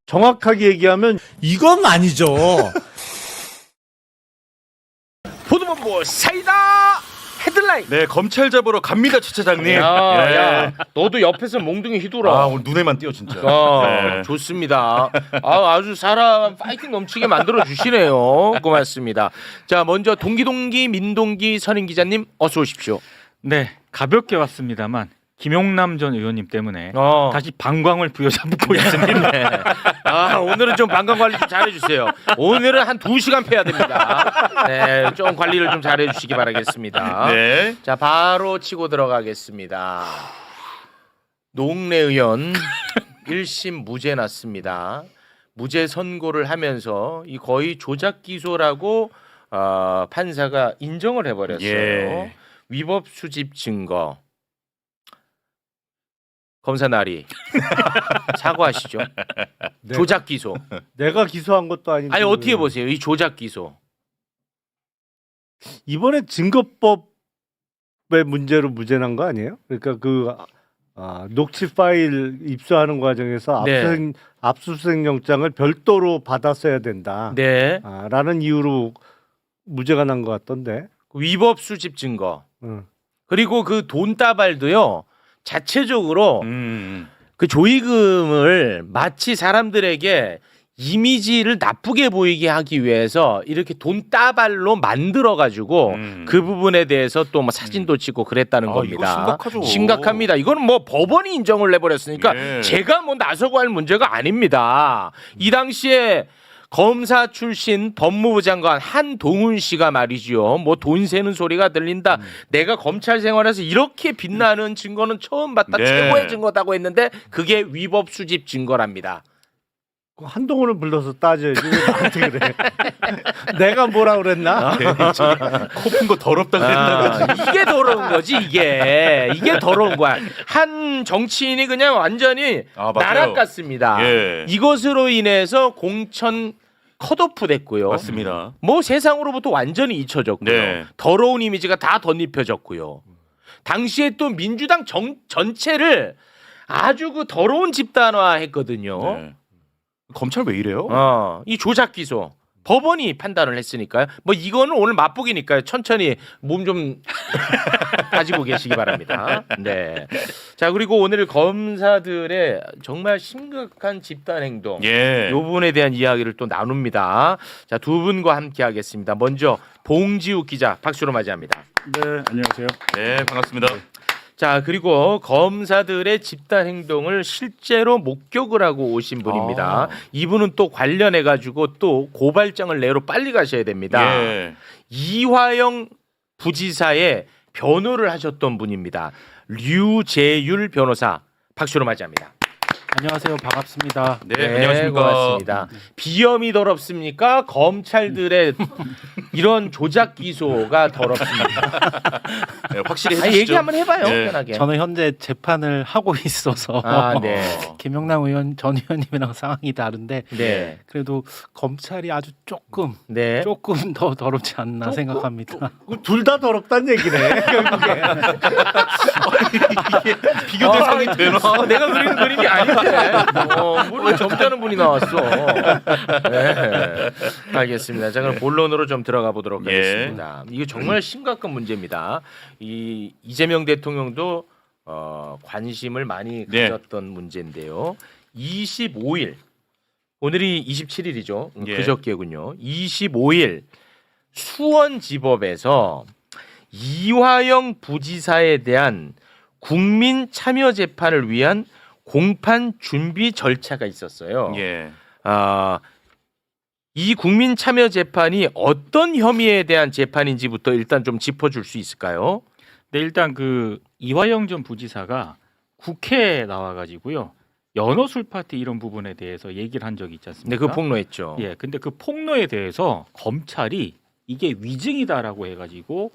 정확하게 얘기하면 이건 아니죠. 보도본부 사이다 헤드라인. 네, 검찰 잡으러 갑니다, 최 차장님. 야, 너도 옆에서 몽둥이 휘둘어. 아, 오늘 눈에만 띄어 진짜. 네. 좋습니다. 아주 사람 파이팅 넘치게 만들어 주시네요. 고맙습니다. 자, 먼저 동기 민동기 선임 기자님 어서 오십시오. 네, 가볍게 왔습니다만 김용남 전 의원님 때문에 다시 방광을 부여잡고 있습니다. 네. 오늘은 좀 방광 관리 좀 잘해주세요. 오늘은 한 2시간 패야 됩니다. 네, 좀 관리를 좀 잘해주시기 바라겠습니다. 네. 자, 바로 치고 들어가겠습니다. 노웅래 의원 1심 무죄 났습니다. 무죄 선고를 하면서 이 거의 조작 기소라고 판사가 인정을 해버렸어요. 예. 위법 수집 증거. 검사 나리 사과하시죠. 네. 조작 기소. 내가 기소한 것도 아닌데. 아니 어떻게 보세요? 이 조작 기소. 이번에 증거법의 문제로 무죄 난 거 아니에요? 그러니까 녹취 파일 입수하는 과정에서 네. 압수수색 영장을 별도로 받았어야 된다. 네. 라는 이유로 무죄가 난 것 같던데. 위법 수집 증거. 응. 그리고 그 돈 따발도요. 자체적으로 음. 그 조의금을 마치 사람들에게 이미지를 나쁘게 보이게 하기 위해서 이렇게 돈 따발로 만들어 가지고 그 부분에 대해서 또 뭐 사진도 찍고 그랬다는 겁니다. 이거 심각하죠. 심각합니다. 이거는 뭐 법원이 인정을 해버렸으니까 예. 제가 뭐 나서고 할 문제가 아닙니다. 이 당시에 검사 출신 법무부 장관 한동훈 씨가 말이죠. 뭐 돈 세는 소리가 들린다. 내가 검찰 생활에서 이렇게 빛나는 증거는 처음 봤다. 네. 최고의 증거다고 했는데 그게 위법 수집 증거랍니다. 한동훈을 불러서 따져야지. 왜 나한테 그래? 내가 뭐라 그랬나? 코 푼 거 더럽다 그랬나? 이게 더러운 거지 이게 더러운 거야. 한 정치인이 그냥 완전히 맞아요. 날아갔습니다. 예. 이것으로 인해서 공천 컷오프 됐고요. 맞습니다. 뭐 세상으로부터 완전히 잊혀졌고요. 네. 더러운 이미지가 다 덧입혀졌고요. 당시에 또 민주당 전체를 아주 그 더러운 집단화했거든요. 네. 검찰 왜 이래요? 이 조작 기소 법원이 판단을 했으니까요. 뭐 이거는 오늘 맛보기니까요. 천천히 몸 좀 가지고 계시기 바랍니다. 네. 자, 그리고 오늘 검사들의 정말 심각한 집단 행동. 예. 요 부분에 대한 이야기를 또 나눕니다. 자, 두 분과 함께 하겠습니다. 먼저 봉지욱 기자 박수로 맞이합니다. 네, 안녕하세요. 네, 반갑습니다. 자, 그리고 검사들의 집단 행동을 실제로 목격을 하고 오신 분입니다. 이분은 또 관련해 가지고 또 고발장을 내러 빨리 가셔야 됩니다. 예. 이화영 부지사의 변호를 하셨던 분입니다. 류재율 변호사 박수로 맞이합니다. 안녕하세요. 반갑습니다. 네, 안녕하십니까. 고맙습니다. 비염이 더럽습니까? 검찰들의 이런 조작 기소가 더럽습니까? 네, 확실히 해주시죠. 얘기 한번 해봐요. 예. 편하게. 저는 현재 재판을 하고 있어서 네. 김용남 의원 전 의원님이랑 상황이 다른데 네. 그래도 검찰이 아주 조금 네. 더 더럽지 않나 생각합니다. 둘 다 더럽다는 얘기네. 결국에. 비교 대상이 되나? 내가 그리는 그림이 아닌데. 뭘 점잖은 분이 나왔어. 네. 알겠습니다. 자, 그럼 본론으로 좀 들어가 보도록 예. 하겠습니다. 이게 정말 심각한 문제입니다. 이재명 대통령도 관심을 많이 네. 가졌던 문제인데요. 25일 오늘이 27일이죠. 예. 그저께군요. 25일 수원지법에서 이화영 부지사에 대한 국민 참여 재판을 위한 공판 준비 절차가 있었어요. 예. 이 국민 참여 재판이 어떤 혐의에 대한 재판인지부터 일단 좀 짚어줄 수 있을까요? 네, 일단 그 이화영 전 부지사가 국회에 나와가지고요 연어술 파티 이런 부분에 대해서 얘기를 한 적이 있지 않습니까? 네, 그 폭로했죠. 예, 근데 그 폭로에 대해서 검찰이 이게 위증이다라고 해가지고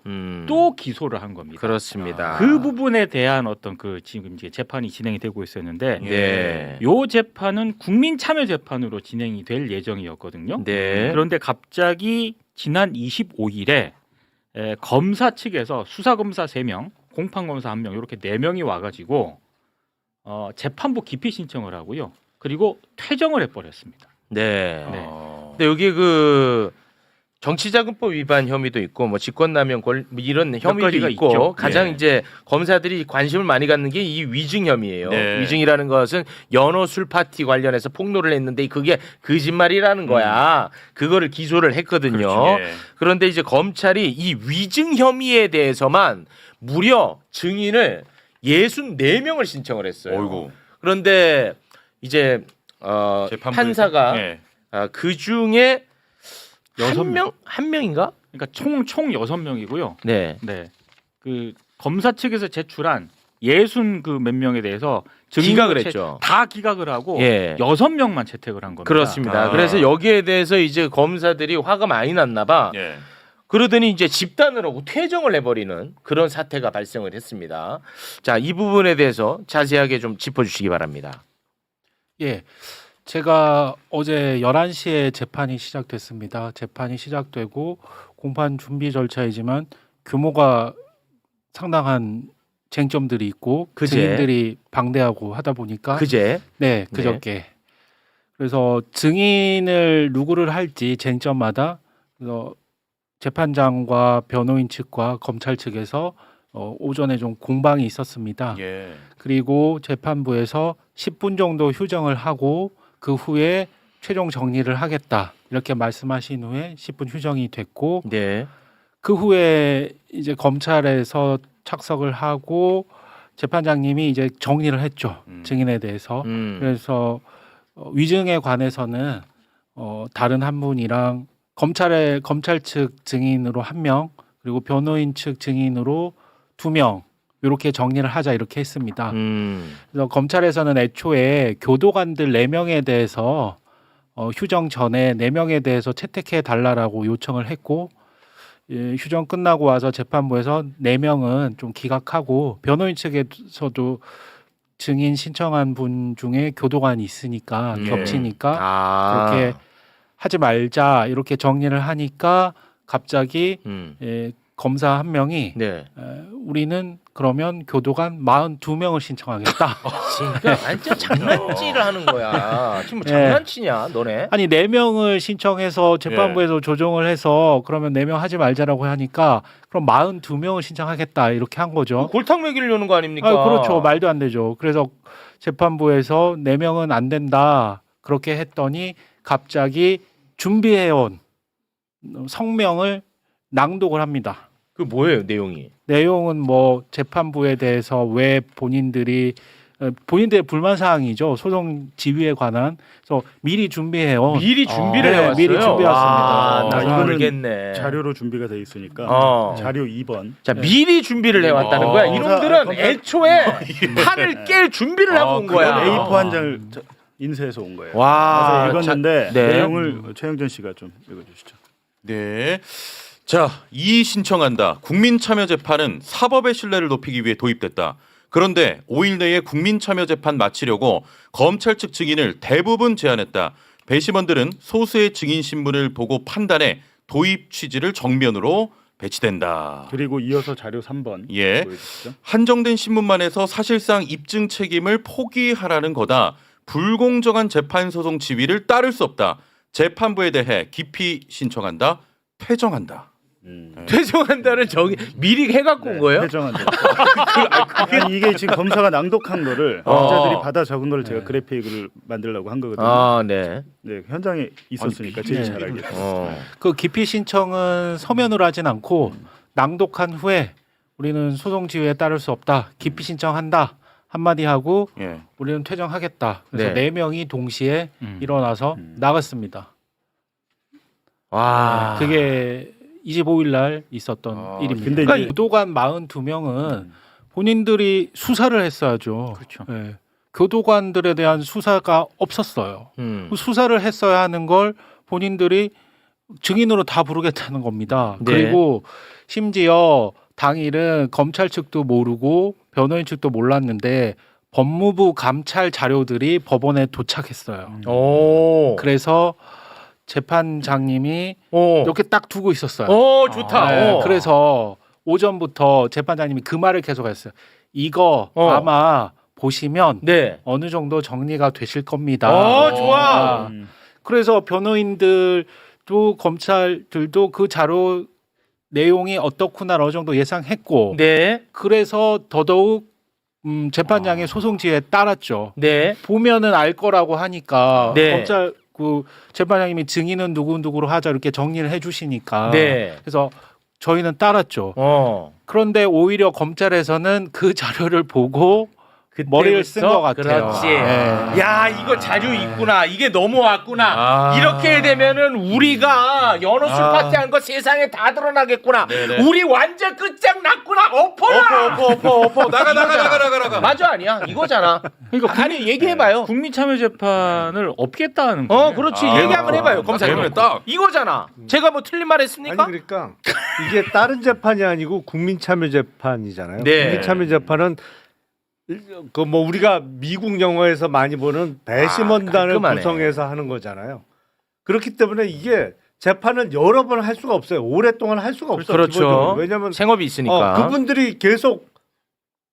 또 기소를 한 겁니다. 그렇습니다. 그 부분에 대한 어떤 그 지금 이제 재판이 진행이 되고 있었는데, 네. 요 재판은 국민 참여 재판으로 진행이 될 예정이었거든요. 네. 그런데 갑자기 지난 25일에 검사 측에서 수사검사 3명, 공판검사 1명 이렇게 4명이 와가지고 재판부 기피 신청을 하고요. 그리고 퇴정을 해버렸습니다. 네. 네. 근데 여기 그 정치자금법 위반 혐의도 있고 뭐 직권남용 뭐 이런 혐의도 가지가 있고 있죠. 가장 네. 이제 검사들이 관심을 많이 갖는 게 이 위증 혐의예요. 네. 위증이라는 것은 연어 술 파티 관련해서 폭로를 했는데 그게 거짓말이라는 거야. 그거를 기소를 했거든요. 그렇죠. 예. 그런데 이제 검찰이 이 위증 혐의에 대해서만 무려 증인을 64명을 신청을 했어요. 어이구. 그런데 이제 재판부에서- 판사가 예. 그 중에 여섯 한 명인가? 그러니까 총 6명이고요. 네. 네. 그 검사 측에서 제출한 60 그 몇 명에 대해서 기각을 했죠. 다 기각을 하고 예. 6명만 채택을 한 겁니다. 그렇습니다. 아. 그래서 여기에 대해서 이제 검사들이 화가 많이 났나 봐. 예. 그러더니 이제 집단을 하고 퇴정을 해버리는 그런 사태가 발생을 했습니다. 자, 이 부분에 대해서 자세하게 좀 짚어주시기 바랍니다. 예. 제가 어제 11시에 재판이 시작됐습니다. 재판이 시작되고 공판 준비 절차이지만 규모가 상당한 쟁점들이 있고 그제. 증인들이 방대하고 하다 보니까 그제? 네, 그저께. 그래서 증인을 누구를 할지 쟁점마다 그래서 재판장과 변호인 측과 검찰 측에서 오전에 좀 공방이 있었습니다. 예. 그리고 재판부에서 10분 정도 휴정을 하고 그 후에 최종 정리를 하겠다 이렇게 말씀하신 후에 10분 휴정이 됐고 네. 그 후에 이제 검찰에서 착석을 하고 재판장님이 이제 정리를 했죠. 증인에 대해서. 그래서 위증에 관해서는 다른 한 분이랑 검찰 측 증인으로 1명 그리고 변호인 측 증인으로 2명 이렇게 정리를 하자 이렇게 했습니다. 그래서 검찰에서는 애초에 교도관들 4명에 대해서 휴정 전에 4명에 대해서 채택해 달라라고 요청을 했고 휴정 끝나고 와서 재판부에서 4명은 좀 기각하고 변호인 측에서도 증인 신청한 분 중에 교도관이 있으니까 예. 겹치니까 그렇게 하지 말자 이렇게 정리를 하니까 갑자기 검사 한 명이 네. 우리는 그러면 교도관 42명을 신청하겠다. 그러니까 완전 장난질을 하는 거야. 지금 뭐 예. 장난치냐, 너네? 아니 4명을 신청해서 재판부에서 조정을 해서 그러면 4명 하지 말자라고 하니까 그럼 42명을 신청하겠다 이렇게 한 거죠. 골탕 먹이려는 거 아닙니까? 아, 그렇죠. 말도 안 되죠. 그래서 재판부에서 4명은 안 된다. 그렇게 했더니 갑자기 준비해온 성명을 낭독을 합니다. 그 뭐예요, 내용이? 내용은 뭐 재판부에 대해서 왜 본인들의 불만 사항이죠. 소송 지휘에 관한. 그래서 미리 준비해온 미리 준비를 네, 해왔어요. 미리 준비해왔습니다. 와, 나 이거는 모르겠네. 자료로 준비가 돼 있으니까 자료 2번. 자, 미리 준비를 해왔다는 거야. 이놈들은 검사- 애초에 판을 깰 준비를 하고 온 거야. A4 한 장을 인쇄해서 온 거예요. 와, 그래서 읽었는데 네. 내용을 최영전 씨가 좀 읽어주시죠. 네. 자, 이의 신청한다. 국민참여재판은 사법의 신뢰를 높이기 위해 도입됐다. 그런데 5일 내에 국민참여재판 마치려고 검찰 측 증인을 대부분 제안했다. 배심원들은 소수의 증인 신문을 보고 판단해 도입 취지를 정면으로 배치된다. 그리고 이어서 자료 3번 예. 보여주시죠. 한정된 신문만 해서 사실상 입증 책임을 포기하라는 거다. 불공정한 재판 소송 지위를 따를 수 없다. 재판부에 대해 깊이 신청한다. 퇴정한다. 퇴정한다는 저기 미리 해갖고 온 거예요? 회정한다. 아니, 이게 지금 검사가 낭독한 거를 기자들이 받아 적은 거를 제가 그래픽을 만들려고 한 거거든요. 아, 네. 네, 현장에 있었으니까 제일 잘 알겠어요. 그 기피 신청은 서면으로 하진 않고 낭독한 후에 우리는 소송 지휘에 따를 수 없다. 기피 신청한다. 한마디 하고 예. 우리는 퇴정하겠다. 그래서 네. 4명이 동시에 일어나서 나갔습니다. 와. 그게 25일 날 있었던 일입니다. 근데 그러니까 이제- 교도관 42명은 본인들이 수사를 했어야죠. 그렇죠. 예. 교도관들에 대한 수사가 없었어요. 음. 수사를 했어야 하는 걸 본인들이 증인으로 다 부르겠다는 겁니다. 네. 그리고 심지어 당일은 검찰 측도 모르고 변호인 측도 몰랐는데 법무부 감찰 자료들이 법원에 도착했어요. 오. 그래서 재판장님이 오. 이렇게 딱 두고 있었어요. 오, 좋다. 네, 오. 그래서 오전부터 재판장님이 그 말을 계속했어요. 이거 어. 아마 보시면 네. 어느 정도 정리가 되실 겁니다. 좋아. 그래서 변호인들도 검찰들도 그 자료 내용이 어떻구나 어느 정도 예상했고 네. 그래서 더더욱 재판장의 소송 지휘에 따랐죠. 네. 보면은 알 거라고 하니까 네. 검찰 그 재판장님이 증인은 누구누구로 하자 이렇게 정리를 해주시니까 네. 그래서 저희는 따랐죠. 어. 그런데 오히려 검찰에서는 그 자료를 보고 머리를 쓴 것 같아요. 그렇지. 네. 야, 이거 자료 있구나. 이게 넘어왔구나. 아. 이렇게 되면은 우리가 연어술 파티 한 거 세상에 다 드러나겠구나. 네네. 우리 완전 끝장났구나. 엎어라. 엎어. 나가. 맞아 아니야? 이거잖아. 그러니까 아니 얘기해봐요. 국민참여재판을 없겠다는 거예요. 그렇지. 아. 얘기 한번 해봐요, 검사님. 그러면 딱. 이거잖아. 제가 뭐 틀린 말 아니 했습니까? 그러니까 이게 다른 재판이 아니고 국민참여재판이잖아요. 네. 국민참여재판은 그 뭐 우리가 미국 영화에서 많이 보는 배심원단을 깔끔하네. 구성해서 하는 거잖아요. 그렇기 때문에 이게 재판은 여러 번 할 수가 없어요. 오랫동안 할 수가 없어요. 그렇죠. 기본적으로. 왜냐하면 생업이 있으니까. 그분들이 계속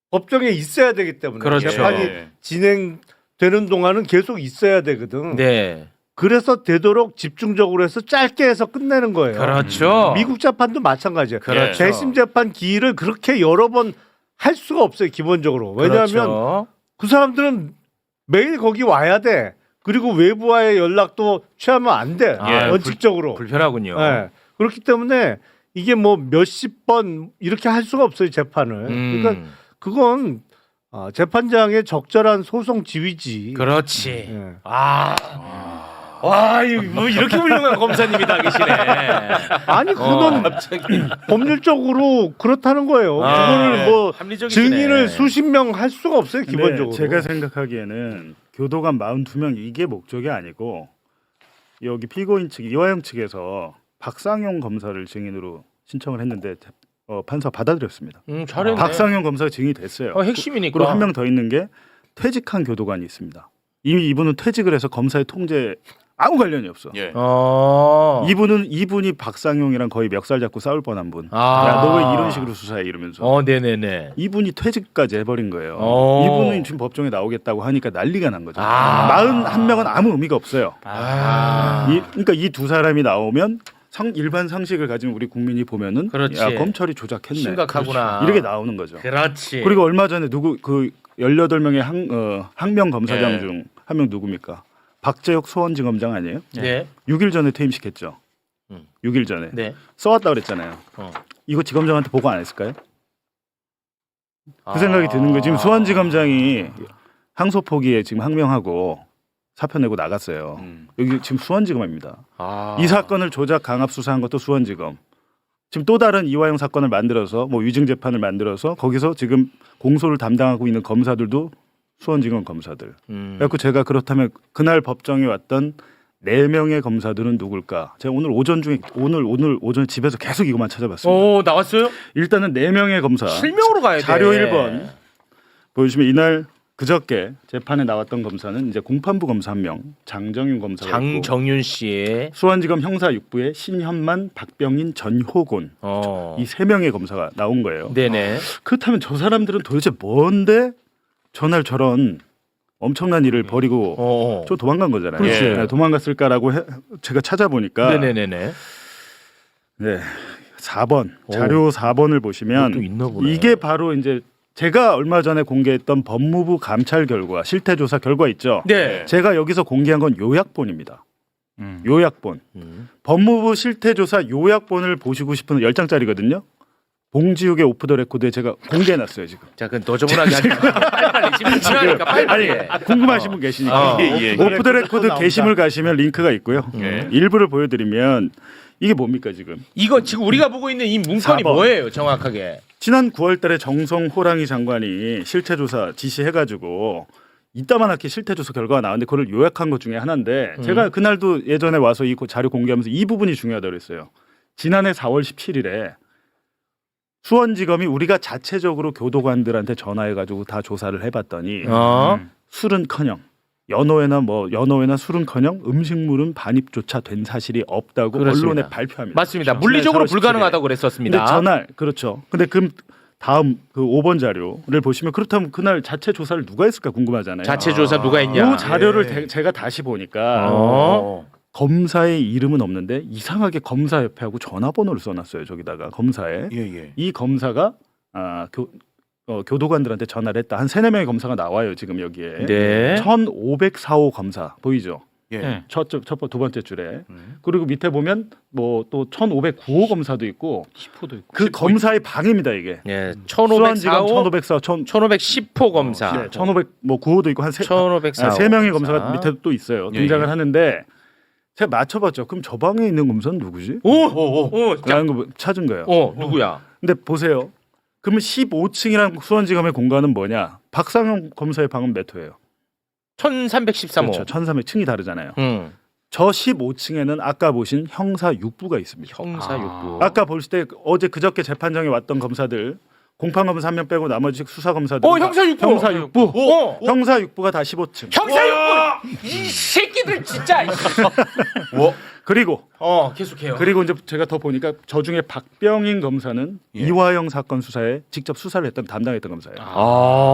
법정에 있어야 되기 때문에 그렇죠. 재판이 네. 진행되는 동안은 계속 있어야 되거든. 네. 그래서 되도록 집중적으로 해서 짧게 해서 끝내는 거예요. 그렇죠. 미국 재판도 마찬가지예요. 그렇죠. 재심 재판 기일을 그렇게 여러 번 할 수가 없어요. 기본적으로. 왜냐하면 그렇죠. 그 사람들은 매일 거기 와야 돼. 그리고 외부와의 연락도 취하면 안 돼. 아, 원칙적으로. 불편하군요. 네. 그렇기 때문에 이게 뭐 몇십 번 이렇게 할 수가 없어요. 재판을. 그러니까 그건 재판장의 적절한 소송 지휘지. 그렇지. 예. 와, 뭐 이렇게 훌륭한 검사님이 다 계시네. 아니 그건 법률적으로 그렇다는 거예요. 그거를 뭐 합리적이시네. 증인을 수십 명 할 수가 없어요. 기본적으로. 제가 생각하기에는 교도관 42명 이게 목적이 아니고 여기 피고인 측 이화영 측에서 박상용 검사를 증인으로 신청을 했는데 판사 받아들였습니다. 잘했네. 박상용 검사가 증인이 됐어요. 핵심이니까. 그리고 한 명 더 있는 게 퇴직한 교도관이 있습니다. 이미 이분은 퇴직을 해서 검사의 통제 아무 관련이 없어. 예. 이분이 박상용이랑 거의 멱살 잡고 싸울 뻔한 분. 아. 야, 너 왜 이런 식으로 수사해 이러면서. 네네네. 이분이 퇴직까지 해버린 거예요. 어. 이분은 지금 법정에 나오겠다고 하니까 난리가 난 거죠. 아. 41명은 아무 의미가 없어요. 아. 그러니까 이 두 사람이 나오면 일반 상식을 가진 우리 국민이 보면은 그렇지. 야, 검찰이 조작했네. 심각하구나. 이렇게 나오는 거죠. 그렇지. 그리고 얼마 전에 그 18명의 항명 검사장 예. 중 한 명 누굽니까? 박재혁 소원지검장 아니에요? 네. 6일 전에 퇴임시켰죠. 음. 6일 전에 네. 써왔다 그랬잖아요. 이거 지검장한테 보고 안 했을까요? 그 생각이 드는 거예요. 지금 수원지검장이 항소 포기에 지금 항명하고 사표 내고 나갔어요. 여기 지금 수원지검입니다. 이 사건을 조작 강압 수사한 것도 수원지검. 지금 또 다른 이화영 사건을 만들어서 뭐 위증 재판을 만들어서 거기서 지금 공소를 담당하고 있는 검사들도 수원지검 검사들. 그래서 제가 그렇다면 그날 법정에 왔던 4명의 검사들은 누굴까? 제가 오늘 오전 중에 오늘 오전에 집에서 계속 이것만 찾아봤습니다. 나왔어요? 일단은 4명의 검사. 실명으로 가야 돼. 자료 1번 보여주시면 이날 그저께 재판에 나왔던 검사는 이제 공판부 검사 1명, 장정윤 검사가 있고 장정윤 씨. 수원지검 형사 6부의 신현만, 박병인, 전효곤 이 3명의 검사가 나온 거예요. 네네. 그렇다면 저 사람들은 도대체 뭔데 전날 저런 엄청난 일을 벌이고 저 도망간 거잖아요. 그렇지. 네, 도망갔을까라고 제가 찾아보니까 네네네네. 네, 4번 자료 4번을 보시면 이것도 있나 보네. 이게 바로 이제 제가 얼마 전에 공개했던 법무부 감찰 결과 실태조사 결과 있죠. 네. 제가 여기서 공개한 건 요약본입니다. 요약본. 법무부 실태조사 요약본을 보시고 싶은 10장짜리거든요. 봉지욱의 오프 더 레코드에 제가 공개해놨어요 지금. 자, 그럼 너저분하게 하니까 빨리 지금 지나니까 빨리. 궁금하신 분 계시니까 오프 더 레코드 게시물 가시면 링크가 있고요. 일부를 보여드리면 이게 뭡니까 지금? 이거 지금 우리가 보고 있는 이 문건이 4번. 뭐예요, 정확하게? 지난 9월달에 정성 호랑이 장관이 실태조사 지시해가지고 이따만하게 실태조사 결과가 나왔는데 그걸 요약한 것 중에 하나인데 제가 그날도 예전에 와서 이 자료 공개하면서 이 부분이 중요하다고 그랬어요. 지난해 4월 17일에 수원지검이 우리가 자체적으로 교도관들한테 전화해가지고 다 조사를 해봤더니 술은커녕 연어회나 술은커녕 음식물은 반입조차 된 사실이 없다고 그렇습니다. 언론에 발표합니다. 맞습니다. 그렇죠. 물리적으로 지난 4월 17일 에. 불가능하다고 그랬었습니다. 근데 전날 그렇죠. 근데 그 다음 그 5번 자료를 보시면 그렇다면 그날 자체 조사를 누가 했을까 궁금하잖아요. 자체 조사 누가 했냐? 이 자료를 제가 다시 보니까 검사의 이름은 없는데 이상하게 검사협회하고 전화번호를 써놨어요. 저기다가 검사에 이 검사가 교도관들한테 전화를 했다. 한 3-4명의 검사가 나와요. 지금 여기에. 네. 1504호 검사 보이죠? 네. 두 번째 줄에. 그리고 밑에 보면 뭐 또 1509호 검사도 있고 10호도 있고. 그 검사의 방입니다 이게. 예, 수원지검 1504호, 1504, 1510호 검사. 네, 1500 뭐 9호도 있고 한 1504호. 3명의 검사가 밑에 또 있어요. 예, 등장을 예. 하는데 제가 맞춰봤죠. 그럼 저 방에 있는 검사는 누구지? 오, 라는 거 찾은 거예요. 누구야? 근데 보세요. 그러면 15층이랑 수원지검의 공간은 뭐냐? 박상영 검사의 방은 몇 호예요? 1313호. 그렇죠. 1300층이 다르잖아요. 음. 저 15층에는 아까 보신 형사 6부가 있습니다. 형사 6부. 아까 볼 때 어제 그저께 재판정에 왔던 검사들 공판 검사 1명 빼고 나머지 수사 검사들 형사 6부. 형사 6부. 형사 6부가 다 15층. 형사 6부. 이 새끼들 진짜. 그리고 계속해요. 그리고 이제 제가 더 보니까 저 중에 박병인 검사는 이화영 사건 수사에 직접 수사를 했던 담당했던 검사예요.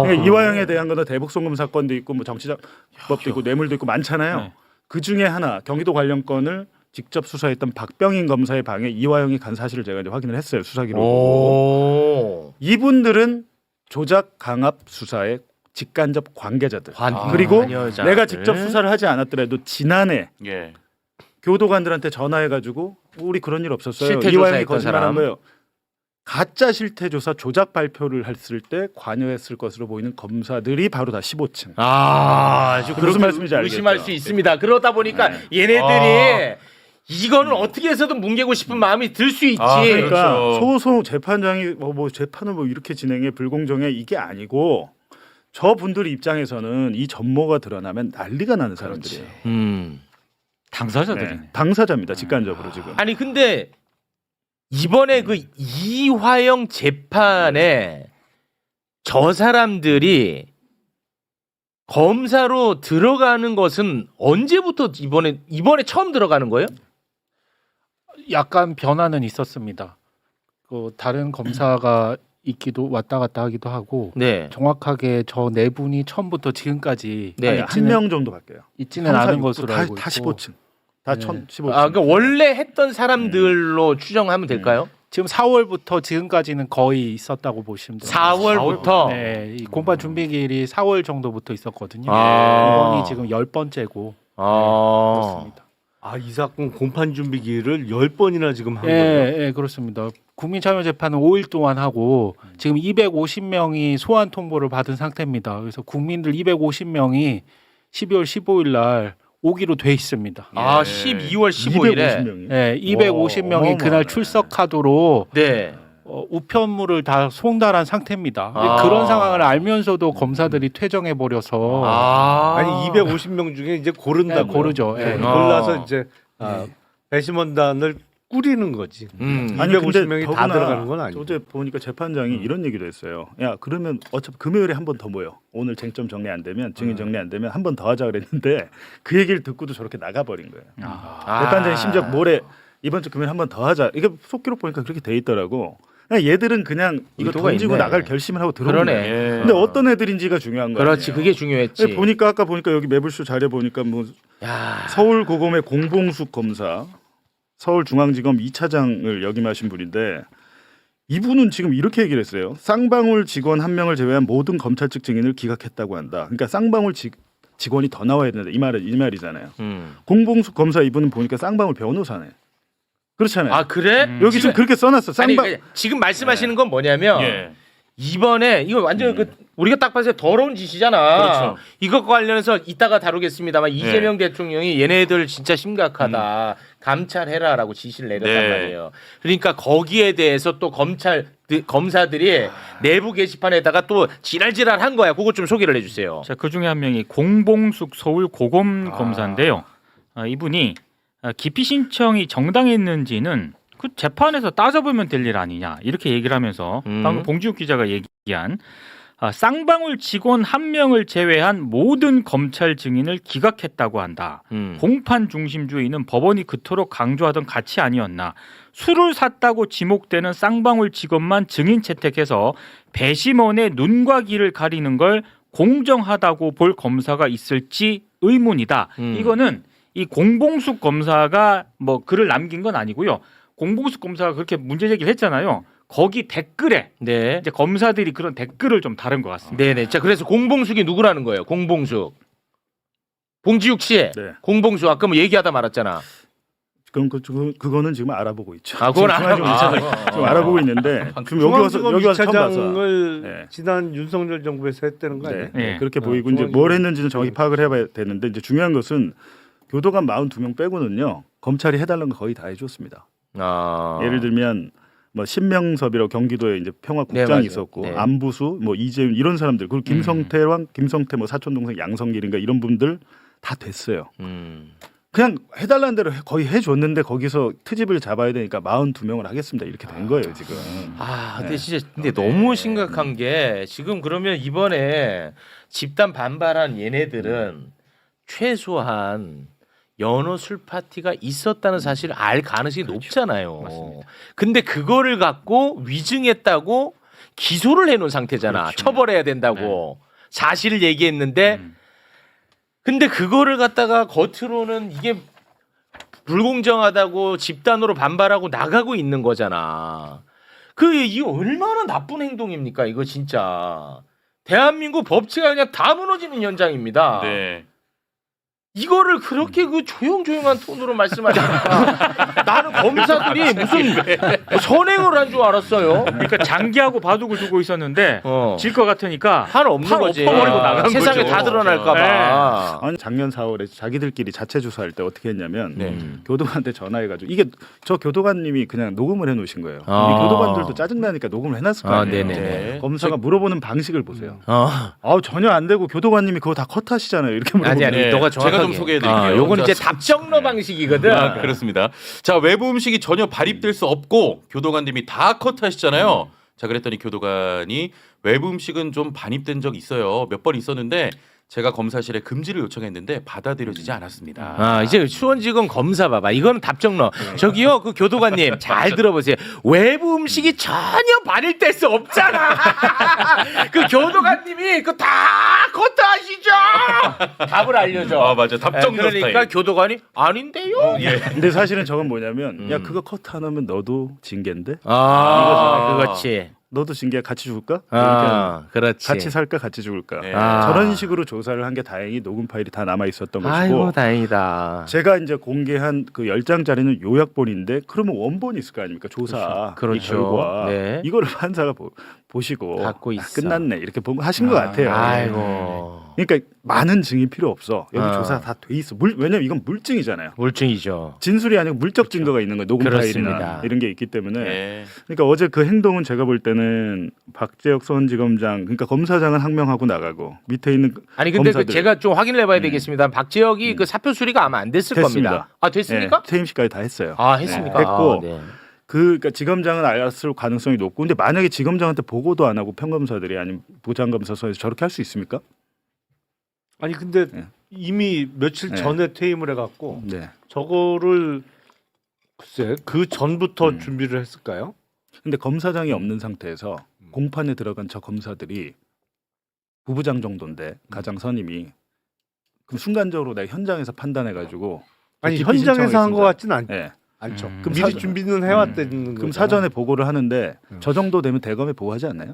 그러니까 이화영에 대한 거는 대북송금 사건도 있고 뭐 정치자법도 있고 뇌물도 있고 많잖아요. 네. 그 중에 하나 경기도 관련 건을 직접 수사했던 박병인 검사의 방에 이화영이 간 사실을 제가 이제 확인을 했어요. 수사 기록으로. 이분들은 조작 강압 수사의 직간접 관계자들. 그리고 관여자들. 내가 직접 수사를 하지 않았더라도 지난해 예. 교도관들한테 전화해가지고 우리 그런 일 없었어요. 실태 이화영이 조사했던 거짓말한 사람. 거예요. 가짜 실태 조사 조작 발표를 했을 때 관여했을 것으로 보이는 검사들이 바로 다 15층. 아주 무슨 말씀인지 알겠죠? 의심할 수 있습니다. 그러다 보니까 네. 얘네들이 이거는 어떻게 해서든 뭉개고 싶은 마음이 들 수 있지. 그러니까 그렇죠. 소송 재판장이 뭐 재판을 뭐 이렇게 진행해 불공정해 이게 아니고 저분들 입장에서는 이 전모가 드러나면 난리가 나는 사람들이에요. 당사자들이네. 네. 당사자입니다. 직간접으로 지금. 아니 근데 이번에 그 이화영 재판에 저 사람들이 검사로 들어가는 것은 언제부터 이번에 처음 들어가는 거예요? 약간 변화는 있었습니다. 그 다른 검사가 있기도 왔다 갔다 하기도 하고 네. 정확하게 저 네 분이 처음부터 지금까지 네. 한 명 정도 바뀌어요. 있지는 않은 것으로 다, 알고 있고 다 15층. 다 네. 15층. 아, 그러니까 원래 했던 사람들로 추정하면 될까요? 지금 4월부터 지금까지는 거의 있었다고 보시면 돼요. 4월부터. 네, 이 공판 준비기일이 4월 정도부터 있었거든요. 아. 이번이 지금 10번째고 그렇습니다. 이 사건 공판 준비 기일을 10번이나 지금 한 거예요. 예, 그렇습니다. 국민참여재판은 5일 동안 하고 지금 250명이 소환 통보를 받은 상태입니다. 그래서 국민들 250명이 12월 15일 날 오기로 돼 있습니다. 12월 15일에 250명이. 네, 250명이 어마어마하네. 그날 출석하도록 네. 우편물을 다 송달한 상태입니다. 아. 그런 상황을 알면서도 검사들이 퇴정해 버려서 아니 250명 중에 이제 고른다고. 네, 고르죠. 예. 골라서 이제 배심원단을 꾸리는 거지. 아니 근데 250명이 다 더구나 들어가는 건 아니고. 어제 보니까 재판장이 이런 얘기도 했어요. 야 그러면 어차피 금요일에 한 번 더 모여. 오늘 쟁점 정리 안 되면 증인 정리 안 되면 한 번 더 하자 그랬는데 그 얘기를 듣고도 저렇게 나가버린 거예요. 재판장이 심지어 모레 이번 주 금요일 한 번 더 하자. 이게 속기록 보니까 그렇게 돼 있더라고. 그냥 얘들은 그냥 이거 의도가 던지고 있네. 나갈 결심을 하고 들어온 그러네. 거예요. 근데 어떤 애들인지가 중요한 거예요. 그렇지. 그게 중요했지. 보니까 아까 보니까 여기 매불쇼 자료 보니까 뭐 야. 서울고검의 공봉숙 검사, 서울중앙지검 2차장을 역임하신 분인데 이분은 지금 이렇게 얘기를 했어요. 쌍방울 직원 한 명을 제외한 모든 검찰 측 증인을 기각했다고 한다. 그러니까 쌍방울 직원이 더 나와야 된다. 이 말이잖아요. 공봉숙 검사 이분은 보니까 쌍방울 변호사네. 그렇잖아요. 아 그래? 여기 지금 그렇게 써놨어. 아니 쌍방 그러니까 지금 말씀하시는 건 뭐냐면 예. 이번에 이거 완전 그 우리가 딱 봤을 때 더러운 짓이잖아. 그렇죠. 이것과 관련해서 이따가 다루겠습니다만 이재명 대통령이 얘네들 진짜 심각하다. 감찰해라라고 지시를 내렸단 네. 말이에요. 그러니까 거기에 대해서 또 검사들이 내부 게시판에다가 또 지랄지랄한 거야. 그거 좀 소개를 해주세요. 자, 그 중에 한 명이 공봉숙 서울 고검 검사인데요. 이분이 기피 신청이 정당했는지는 그 재판에서 따져보면 될 일 아니냐 이렇게 얘기를 하면서 방금 봉지욱 기자가 얘기한 쌍방울 직원 1명을 제외한 모든 검찰 증인을 기각했다고 한다. 공판 중심주의는 법원이 그토록 강조하던 가치 아니었나. 술을 샀다고 지목되는 쌍방울 직원만 증인 채택해서 배심원의 눈과 귀를 가리는 걸 공정하다고 볼 검사가 있을지 의문이다. 이거는 이 공봉숙 검사가 뭐 글을 남긴 건 아니고요. 공봉숙 검사가 그렇게 문제 제기를 했잖아요. 거기 댓글에 네. 이제 검사들이 그런 댓글을 좀 다른 것 같습니다. 네네. 자, 그래서 공봉숙이 누구라는 거예요? 공봉숙. 봉지욱 씨. 네. 공봉숙 아까 뭐 얘기하다 말았잖아. 그럼 그거는 지금 알아보고 있죠. 아, 그건 지금 지금 알아보고 있는데 지금 여기 와서 처음 봐서 차장을 네. 지난 윤석열 정부에서 했다는 거 아니에요? 네, 네. 그렇게 보이고 이제 뭘 했는지는 정확히 파악을 해봐야 되는데 이제 중요한 것은 교도관 42명 빼고는요 검찰이 해달라는 거 거의 다 해줬습니다. 예를 들면 뭐 신명섭이라고 경기도에 이제 평화국장이 네, 맞아요. 있었고 네. 안부수 뭐 이재윤 이런 사람들 그리고 김성태 뭐 사촌 동생 양성길인가 이런 분들 다 됐어요. 그냥 해달라는 대로 거의 해줬는데 거기서 트집을 잡아야 되니까 42명을 하겠습니다 이렇게 된 거예요 지금. 근데 네. 진짜 근데 너무 심각한 게 지금 그러면 이번에 집단 반발한 얘네들은 최소한 연어 술 파티가 있었다는 사실을 알 가능성이 높잖아요. 맞습니다. 근데 그거를 갖고 위증했다고 기소를 해놓은 상태잖아. 그렇죠. 처벌해야 된다고 사실을 얘기했는데 근데 그거를 갖다가 겉으로는 이게 불공정하다고 집단으로 반발하고 나가고 있는 거잖아. 이거 얼마나 나쁜 행동입니까? 이거 진짜 대한민국 법치가 그냥 다 무너지는 현장입니다. 네. 이거를 그렇게 그 조용조용한 톤으로 말씀하시니까 나는 검사들이 무슨 선행을 한 줄 알았어요. 그러니까 장기하고 바둑을 두고 있었는데 질 것 같으니까 판 없는 팔 거지. 엎어버리고 나간 세상에 거죠. 다 드러날까봐. 아니 작년 4월에 자기들끼리 자체 조사할 때 어떻게 했냐면 네. 교도관한테 전화해가지고 이게 저 교도관님이 그냥 녹음을 해놓으신 거예요. 아. 이 교도관들도 짜증나니까 녹음을 해놨을 거 아니에요. 네네. 검사가 물어보는 방식을 보세요. 전혀 안 되고 교도관님이 그거 다 컷하시잖아요. 이렇게 물어보는 아니 네. 너가 제가 정확하게. 좀 소개해드릴게요. 요건 이제 자, 답정러 방식이거든. 그렇습니다. 자, 외부 음식이 전혀 발입될 수 없고 교도관님이 다 컷하시잖아요. 자, 그랬더니 교도관이 외부 음식은 좀 반입된 적 있어요. 몇 번 있었는데 제가 검사실에 금지를 요청했는데 받아들여지지 않았습니다. 이제 수원지검 검사 봐봐. 이거는 답정러. 저기요, 그 교도관님 잘 들어보세요. 외부 음식이 전혀 발일될 수 없잖아. 그 교도관님이 그 다 컷하시죠. 답을 알려줘. 맞아. 답정러 그러니까 스타일. 교도관이 아닌데요. 근데 사실은 저건 뭐냐면 야 그거 컷 안 하면 너도 징계인데 그렇지. 너도 징계 같이 죽을까? 이렇게 그렇지. 같이 살까 같이 죽을까? 네. 저런 식으로 조사를 한 게 다행히 녹음 파일이 다 남아 있었던 것이고 아이고 다행이다. 제가 이제 공개한 그 10장짜리는 요약본인데 그러면 원본이 있을 거 아닙니까? 조사 그렇죠. 이 결과 네. 이거를 판사가 보시고 갖고 있어. 끝났네 이렇게 하신 것 같아요. 아이고. 그러니까 많은 증이 필요 없어. 여기 아. 조사 다 돼 있어. 왜냐면 이건 물증이잖아요. 물증이죠. 진술이 아니고 물적 증거가 있는 거예요. 녹음 그렇습니다. 파일이나 이런 게 있기 때문에. 네. 그러니까 어제 그 행동은 제가 볼 때는 박재혁 수원지검장 그러니까 검사장은 항명하고 나가고 밑에 있는 아니 근데 그 검사들. 제가 좀 확인을 해봐야 되겠습니다. 박재혁이 그 사표 수리가 아마 안 됐을 됐습니다. 겁니다. 됐습니까? 퇴임시까지 다 했어요. 했습니까? 됐고 네. 그러니까 지검장은 알았을 가능성이 높고 근데 만약에 지검장한테 보고도 안 하고 평검사들이 아니면 부장검사소에서 저렇게 할 수 있습니까? 아니 근데 네. 이미 며칠 네. 전에 퇴임을 해갖고 네. 저거를 글쎄 그 전부터 준비를 했을까요? 근데 검사장이 없는 상태에서 공판에 들어간 저 검사들이 부부장 정도인데 가장 선임이 그럼 순간적으로 내가 현장에서 판단해가지고 아니 기피 현장에서 한 것 신청했습니다. 같지는 네. 않죠. 음. 그 사- 미리 준비는 해왔다는 거죠. 그럼 사전에 보고를 하는데 저 정도 되면 대검에 보고하지 않나요?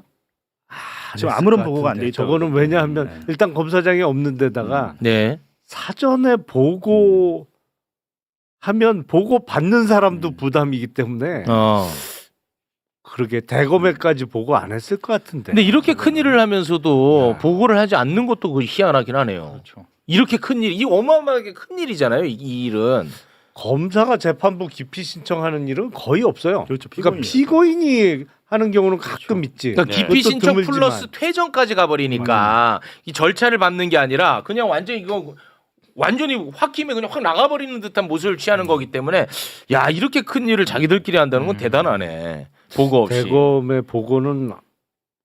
지금 아무런 보고가 안 돼 있죠. 저거는 왜냐하면 네. 일단 검사장이 없는 데다가 네. 사전에 보고 하면 보고 받는 사람도 부담이기 때문에 그러게 대검에까지 보고 안 했을 것 같은데. 근데 이렇게 큰 일을 하면서도 야. 보고를 하지 않는 것도 그 희한하긴 하네요. 그렇죠. 이렇게 큰 일, 이 어마어마하게 큰 일이잖아요. 이 일은. 검사가 재판부 기피 신청하는 일은 거의 없어요. 그렇죠. 그러니까 피고인이 하는 경우는 가끔 있지. 그러니까 네. 기피 그것도 신청 드물지만. 플러스 퇴정까지 가버리니까 이 절차를 밟는 게 아니라 그냥 완전히 이거 완전히 홧김에 그냥 확 나가버리는 듯한 모습을 취하는 거기 때문에 야 이렇게 큰 일을 자기들끼리 한다는 건 대단하네. 보고 없이. 대검의 보고는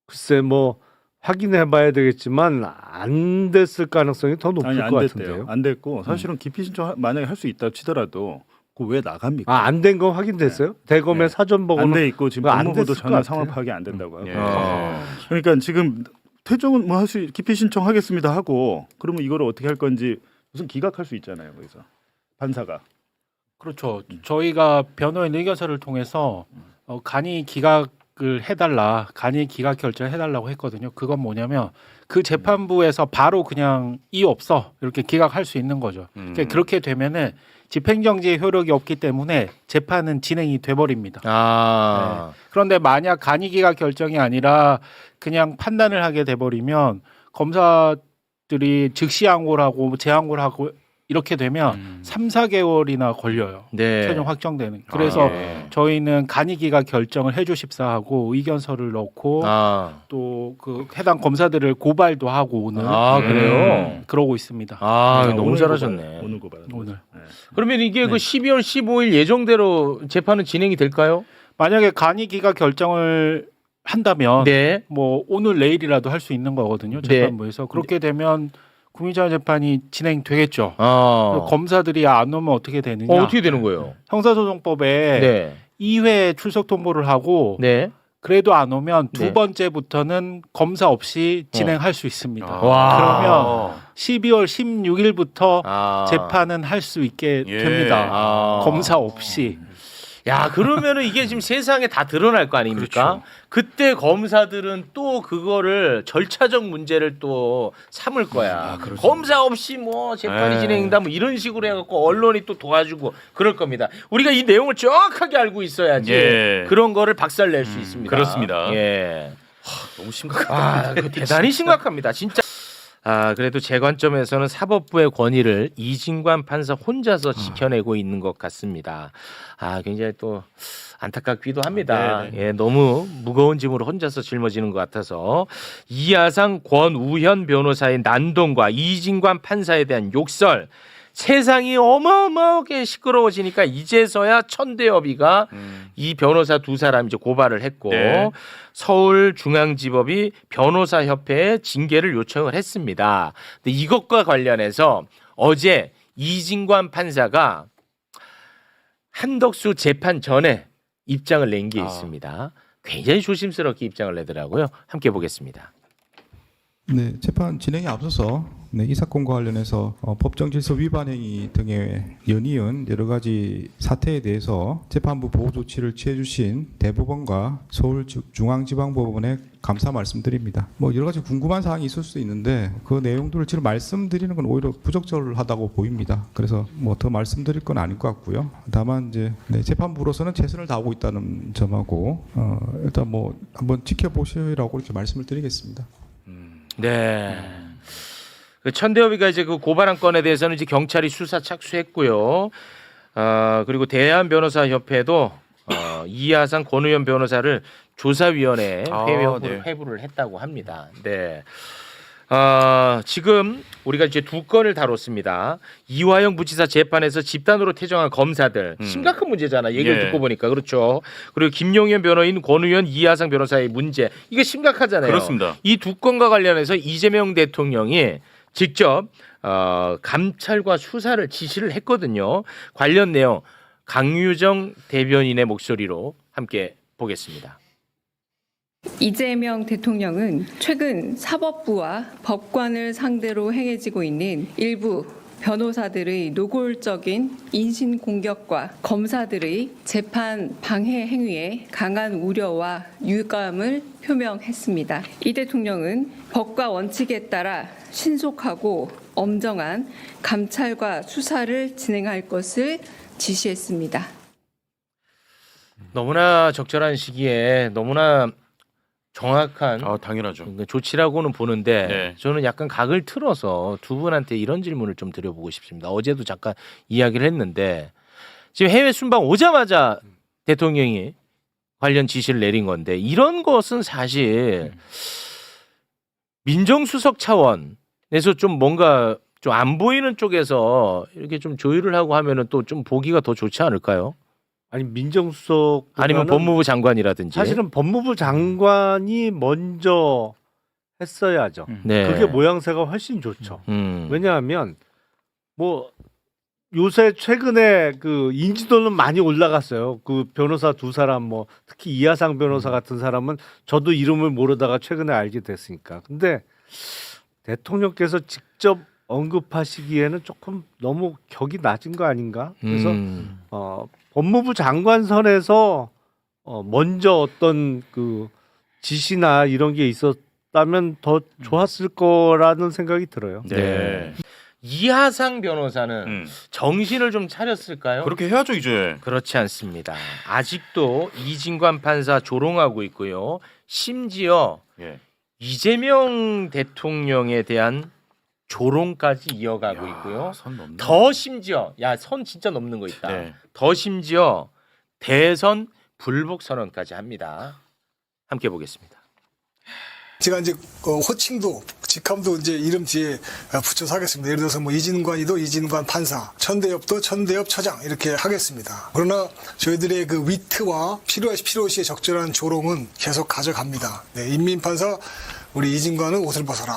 글쎄 뭐 확인해봐야 되겠지만 안 됐을 가능성이 더 높을 아니 안 것 됐대요. 같은데요. 안 됐고 사실은 기피 신청 만약에 할 수 있다 치더라도 그 왜 나갑니까? 안 된 건 확인됐어요? 대검의 네. 사전 보고는 안 돼 있고 지금 안 법무부도 됐을 것 전혀 같아요. 상황 파악이 안 된다고 하고. 예. 그러니까 지금 퇴정은 뭐 할 수 기피 신청하겠습니다 하고 그러면 이거를 어떻게 할 건지 무슨 기각할 수 있잖아요. 거기서 판사가. 그렇죠. 저희가 변호인 의견서를 통해서 간이 기각을 해달라, 간이 기각 결정을 해달라고 했거든요. 그건 뭐냐면 그 재판부에서 바로 그냥 이유 없어 이렇게 기각할 수 있는 거죠. 그러니까 그렇게 되면은 집행정지의 효력이 없기 때문에 재판은 진행이 돼버립니다. 네. 그런데 만약 간이 기각 결정이 아니라 그냥 판단을 하게 돼버리면 검사들이 즉시 항고를 하고 재항고를 하고 이렇게 되면 3, 4개월이나 걸려요. 네. 최종 확정되는. 그래서 예. 저희는 간이기각 결정을 해주십사 하고 의견서를 넣고 또 그 해당 검사들을 고발도 하고 오늘 그래요? 그러고 있습니다. 너무 오늘 잘하셨네. 고발, 오늘 고발. 오늘. 네. 그러면 이게 그 12월 15일 예정대로 재판은 진행이 될까요? 만약에 간이기각 결정을 한다면 네. 뭐 오늘 내일이라도 할 수 있는 거거든요. 네. 재판부에서. 그렇게 되면 국민참여 재판이 진행되겠죠. 아. 검사들이 안 오면 어떻게 되느냐? 어떻게 되는 거예요? 형사소송법에 네. 2회 출석 통보를 하고 네. 그래도 안 오면 두 네. 번째부터는 검사 없이 진행할 수 있습니다. 와. 그러면 12월 16일부터 아. 재판은 할 수 있게 예. 됩니다. 아. 검사 없이. 야, 그러면은 이게 지금 세상에 다 드러날 거 아닙니까? 그때 검사들은 또 그거를 절차적 문제를 또 삼을 거야. 검사 없이 뭐 재판이 네. 진행된다 뭐 이런 식으로 해갖고 언론이 또 도와주고 그럴 겁니다. 우리가 이 내용을 정확하게 알고 있어야지 예. 그런 거를 박살낼 수 있습니다. 그렇습니다. 예. 너무 심각하다. 그거 대단히 심각합니다. 진짜. 그래도 제 관점에서는 사법부의 권위를 이진관 판사 혼자서 지켜내고 있는 것 같습니다. 굉장히 또 안타깝기도 합니다. 예, 너무 무거운 짐으로 혼자서 짊어지는 것 같아서 이하상 권우현 변호사의 난동과 이진관 판사에 대한 욕설 세상이 어마어마하게 시끄러워지니까 이제서야 천대엽이가 이 변호사 두 사람 이제 고발을 했고 네. 서울중앙지법이 변호사협회에 징계를 요청을 했습니다. 근데 이것과 관련해서 어제 이진관 판사가 한덕수 재판 전에 입장을 낸 게 있습니다. 굉장히 조심스럽게 입장을 내더라고요. 함께 보겠습니다. 네, 재판 진행에 앞서서 이 사건과 관련해서 법정 질서 위반 행위 등에 연이은 여러 가지 사태에 대해서 재판부 보호 조치를 취해 주신 대법원과 서울중앙지방법원에 감사 말씀드립니다. 뭐 여러 가지 궁금한 사항이 있을 수도 있는데 그 내용들을 지금 말씀드리는 건 오히려 부적절하다고 보입니다. 그래서 뭐 더 말씀드릴 건 아닐 것 같고요. 다만 이제 재판부로서는 최선을 다하고 있다는 점하고 일단 뭐 한번 지켜보시라고 이렇게 말씀을 드리겠습니다. 네. 그 천대엽이가 이제 그 고발한 건에 대해서는 이제 경찰이 수사 착수했고요. 그리고 대한변호사협회도 이하상 권우현 변호사를 조사위원회에 회부를 했다고 합니다. 네. 지금 우리가 이제 두 건을 다뤘습니다. 이화영 부지사 재판에서 집단으로 퇴정한 검사들 심각한 문제잖아. 얘기를 예. 듣고 보니까 그렇죠. 그리고 김용현 변호인, 권우현, 이하상 변호사의 문제 이게 심각하잖아요. 그렇습니다. 이 두 건과 관련해서 이재명 대통령이 직접 감찰과 수사를 지시를 했거든요. 관련 내용 강유정 대변인의 목소리로 함께 보겠습니다. 이재명 대통령은 최근 사법부와 법관을 상대로 행해지고 있는 일부 변호사들의 노골적인 인신 공격과 검사들의 재판 방해 행위에 강한 우려와 유감을 표명했습니다. 이 대통령은 법과 원칙에 따라 신속하고 엄정한 감찰과 수사를 진행할 것을 지시했습니다. 너무나 적절한 시기에 너무나 정확한 당연하죠. 조치라고는 보는데 네. 저는 약간 각을 틀어서 두 분한테 이런 질문을 좀 드려보고 싶습니다. 어제도 잠깐 이야기를 했는데 지금 해외 순방 오자마자 대통령이 관련 지시를 내린 건데 이런 것은 사실 민정수석 차원에서 좀 뭔가 좀 안 보이는 쪽에서 이렇게 좀 조율을 하고 하면은 또 좀 보기가 더 좋지 않을까요? 아니 민정수석 아니면 법무부 장관이라든지 사실은 법무부 장관이 먼저 했어야죠. 네. 그게 모양새가 훨씬 좋죠. 왜냐하면 뭐 요새 최근에 그 인지도는 많이 올라갔어요. 그 변호사 두 사람 뭐 특히 이하상 변호사 같은 사람은 저도 이름을 모르다가 최근에 알게 됐으니까. 근데 대통령께서 직접 언급하시기에는 조금 너무 격이 낮은 거 아닌가? 그래서 법무부 장관 선에서 먼저 어떤 그 지시나 이런 게 있었다면 더 좋았을 거라는 생각이 들어요. 네. 이하상 변호사는 정신을 좀 차렸을까요? 그렇게 해야죠 이제. 그렇지 않습니다. 아직도 이진관 판사 조롱하고 있고요. 심지어 예. 이재명 대통령에 대한 조롱까지 이어가고 있고요. 선 넘네. 더 심지어 선 진짜 넘는 거 있다. 네. 더 심지어 대선 불복 선언까지 합니다. 함께 보겠습니다. 제가 이제 호칭도 직함도 이제 이름 뒤에 붙여서 하겠습니다. 예를 들어서 뭐 이진관이도 이진관 판사, 천대엽도 천대엽 처장 이렇게 하겠습니다. 그러나 저희들의 그 위트와 필요시에 적절한 조롱은 계속 가져갑니다. 네, 인민 판사 우리 이진관은 옷을 벗어라.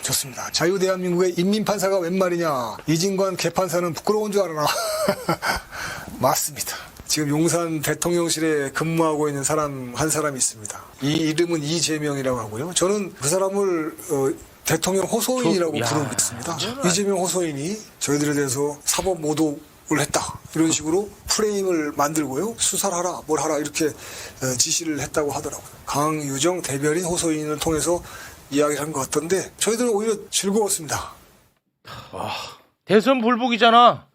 좋습니다. 자유 대한민국의 인민 판사가 웬 말이냐? 이진관 개판사는 부끄러운 줄 알아라. 맞습니다. 지금 용산 대통령실에 근무하고 있는 사람 한 사람이 있습니다. 이 이름은 이재명이라고 하고요. 저는 그 사람을 대통령 호소인이라고 부르고 있습니다. 이재명 호소인이 저희들에 대해서 사법 모독을 했다. 이런 식으로 프레임을 만들고요. 수사를 하라, 뭘 하라 이렇게 지시를 했다고 하더라고요. 강유정 대변인 호소인을 통해서 이야기를 한 것 같던데 저희들은 오히려 즐거웠습니다. 대선 불복이잖아.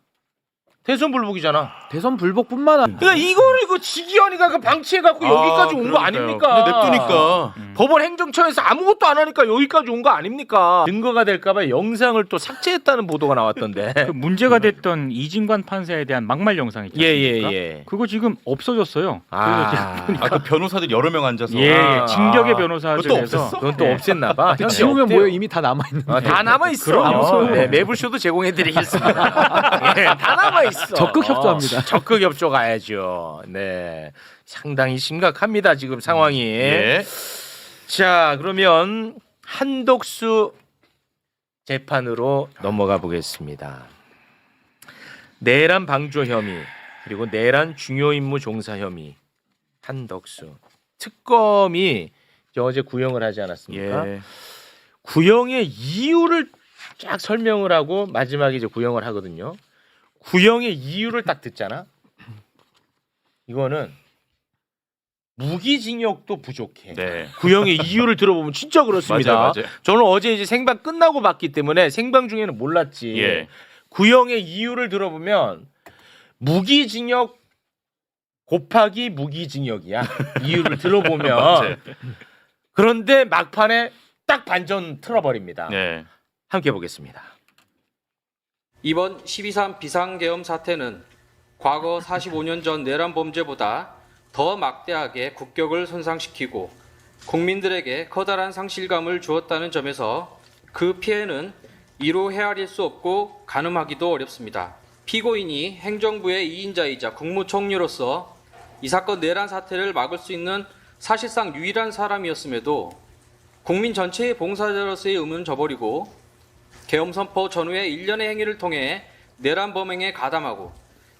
대선 불복이잖아. 대선 불복뿐만 아니라 그러니까 이거 지기현이가 그 방치해갖고 여기까지 온 거 아닙니까? 근데 냅두니까. 법원 행정처에서 아무것도 안 하니까 여기까지 온 거 아닙니까? 증거가 될까봐 영상을 또 삭제했다는 보도가 나왔던데. 그 문제가 됐던 이진관 판사에 대한 막말 영상 있지 않습니까? 예. 그거 지금 없어졌어요. 그 변호사들 여러 명 앉아서. 예, 아. 진격의 그것도 변호사들에서 없앴어? 그건 또 없앴나봐. 그 지우면 뭐예요? 이미 다 남아 있는데. 다 남아 있어. 네, 매불쇼도 제공해드리겠습니다. 네, 다 남아 있어. 적극 협조합니다. 적극 협조 가야죠. 네, 상당히 심각합니다 지금 상황이. 예. 자, 그러면 한덕수 재판으로 넘어가 보겠습니다. 내란 방조 혐의 그리고 내란 중요 임무 종사 혐의 한덕수 특검이 어제 구형을 하지 않았습니까? 예. 구형의 이유를 쫙 설명을 하고 마지막에 이제 구형을 하거든요. 구형의 이유를 딱 듣잖아. 이거는 무기징역도 부족해. 네. 구형의 이유를 들어보면 진짜 그렇습니다. 맞아요. 저는 어제 이제 생방 끝나고 봤기 때문에 생방 중에는 몰랐지. 예. 구형의 이유를 들어보면 무기징역 곱하기 무기징역이야. 이유를 들어보면. 그런데 막판에 딱 반전 틀어버립니다. 네. 함께 보겠습니다. 이번 12.3 비상계엄 사태는 과거 45년 전 내란 범죄보다 더 막대하게 국격을 손상시키고 국민들에게 커다란 상실감을 주었다는 점에서 그 피해는 이루 헤아릴 수 없고 가늠하기도 어렵습니다. 피고인이 행정부의 2인자이자 국무총리로서 이 사건 내란 사태를 막을 수 있는 사실상 유일한 사람이었음에도 국민 전체의 봉사자로서의 의무는 저버리고 계엄 선포 전후의 일련의 행위를 통해 내란 범행에 가담하고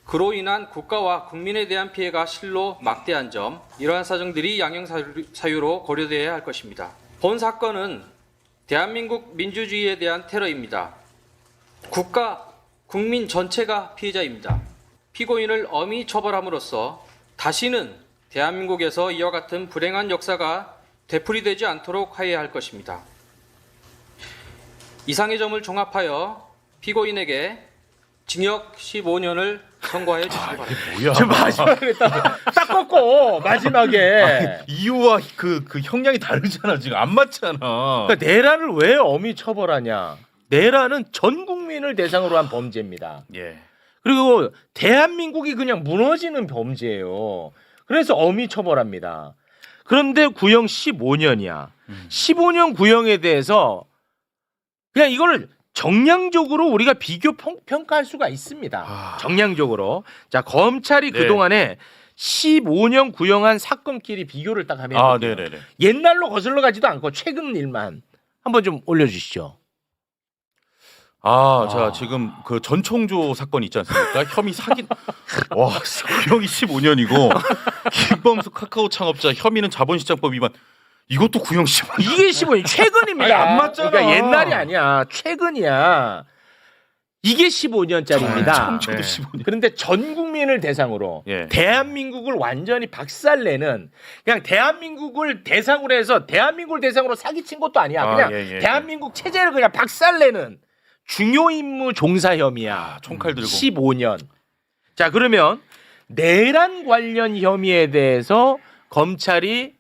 그로 인한 국가와 국민에 대한 피해가 실로 막대한 점, 이러한 사정들이 양형사유로 고려되어야 할 것입니다. 본 사건은 대한민국 민주주의에 대한 테러입니다. 국가, 국민 전체가 피해자입니다. 피고인을 엄히 처벌함으로써 다시는 대한민국에서 이와 같은 불행한 역사가 되풀이되지 않도록 하여야 할 것입니다. 이상의 점을 종합하여 피고인에게 징역 15년을 선고하여 주시기 바랍니다. 지금 마지막에 딱 꺾고 마지막에 이유와 그 형량이 다르잖아. 지금 안 맞잖아. 그러니까 내란을 왜 엄히 처벌하냐? 내란은 전 국민을 대상으로 한 범죄입니다. 예. 그리고 대한민국이 그냥 무너지는 범죄예요. 그래서 엄히 처벌합니다. 그런데 구형 15년이야. 15년 구형에 대해서 그냥 이걸 정량적으로 우리가 비교 평가할 수가 있습니다. 정량적으로. 자, 검찰이 네. 그동안에 15년 구형한 사건끼리 비교를 딱 하면 네네네. 옛날로 거슬러 가지도 않고 최근 일만 한번 좀 올려주시죠. 자 지금 그 전총조 사건 있지 않습니까? 혐의 사기 와 구형이 15년이고 김범수 카카오 창업자 혐의는 자본시장법 위반 이것도 구형 15년. 이게 15년 최근입니다. 아니, 안 맞잖아. 그러니까 옛날이 아니야. 최근이야. 이게 15년짜리입니다. 전총조도 15년. 그런데 전 국민을 대상으로 예. 대한민국을 완전히 박살내는 그냥 대한민국을 대상으로 해서 대한민국을 대상으로 사기친 것도 아니야. 그냥 예. 대한민국 체제를 그냥 박살내는 중요 임무 종사 혐의야. 총칼 들고 15년. 자, 그러면 내란 관련 혐의에 대해서 검찰이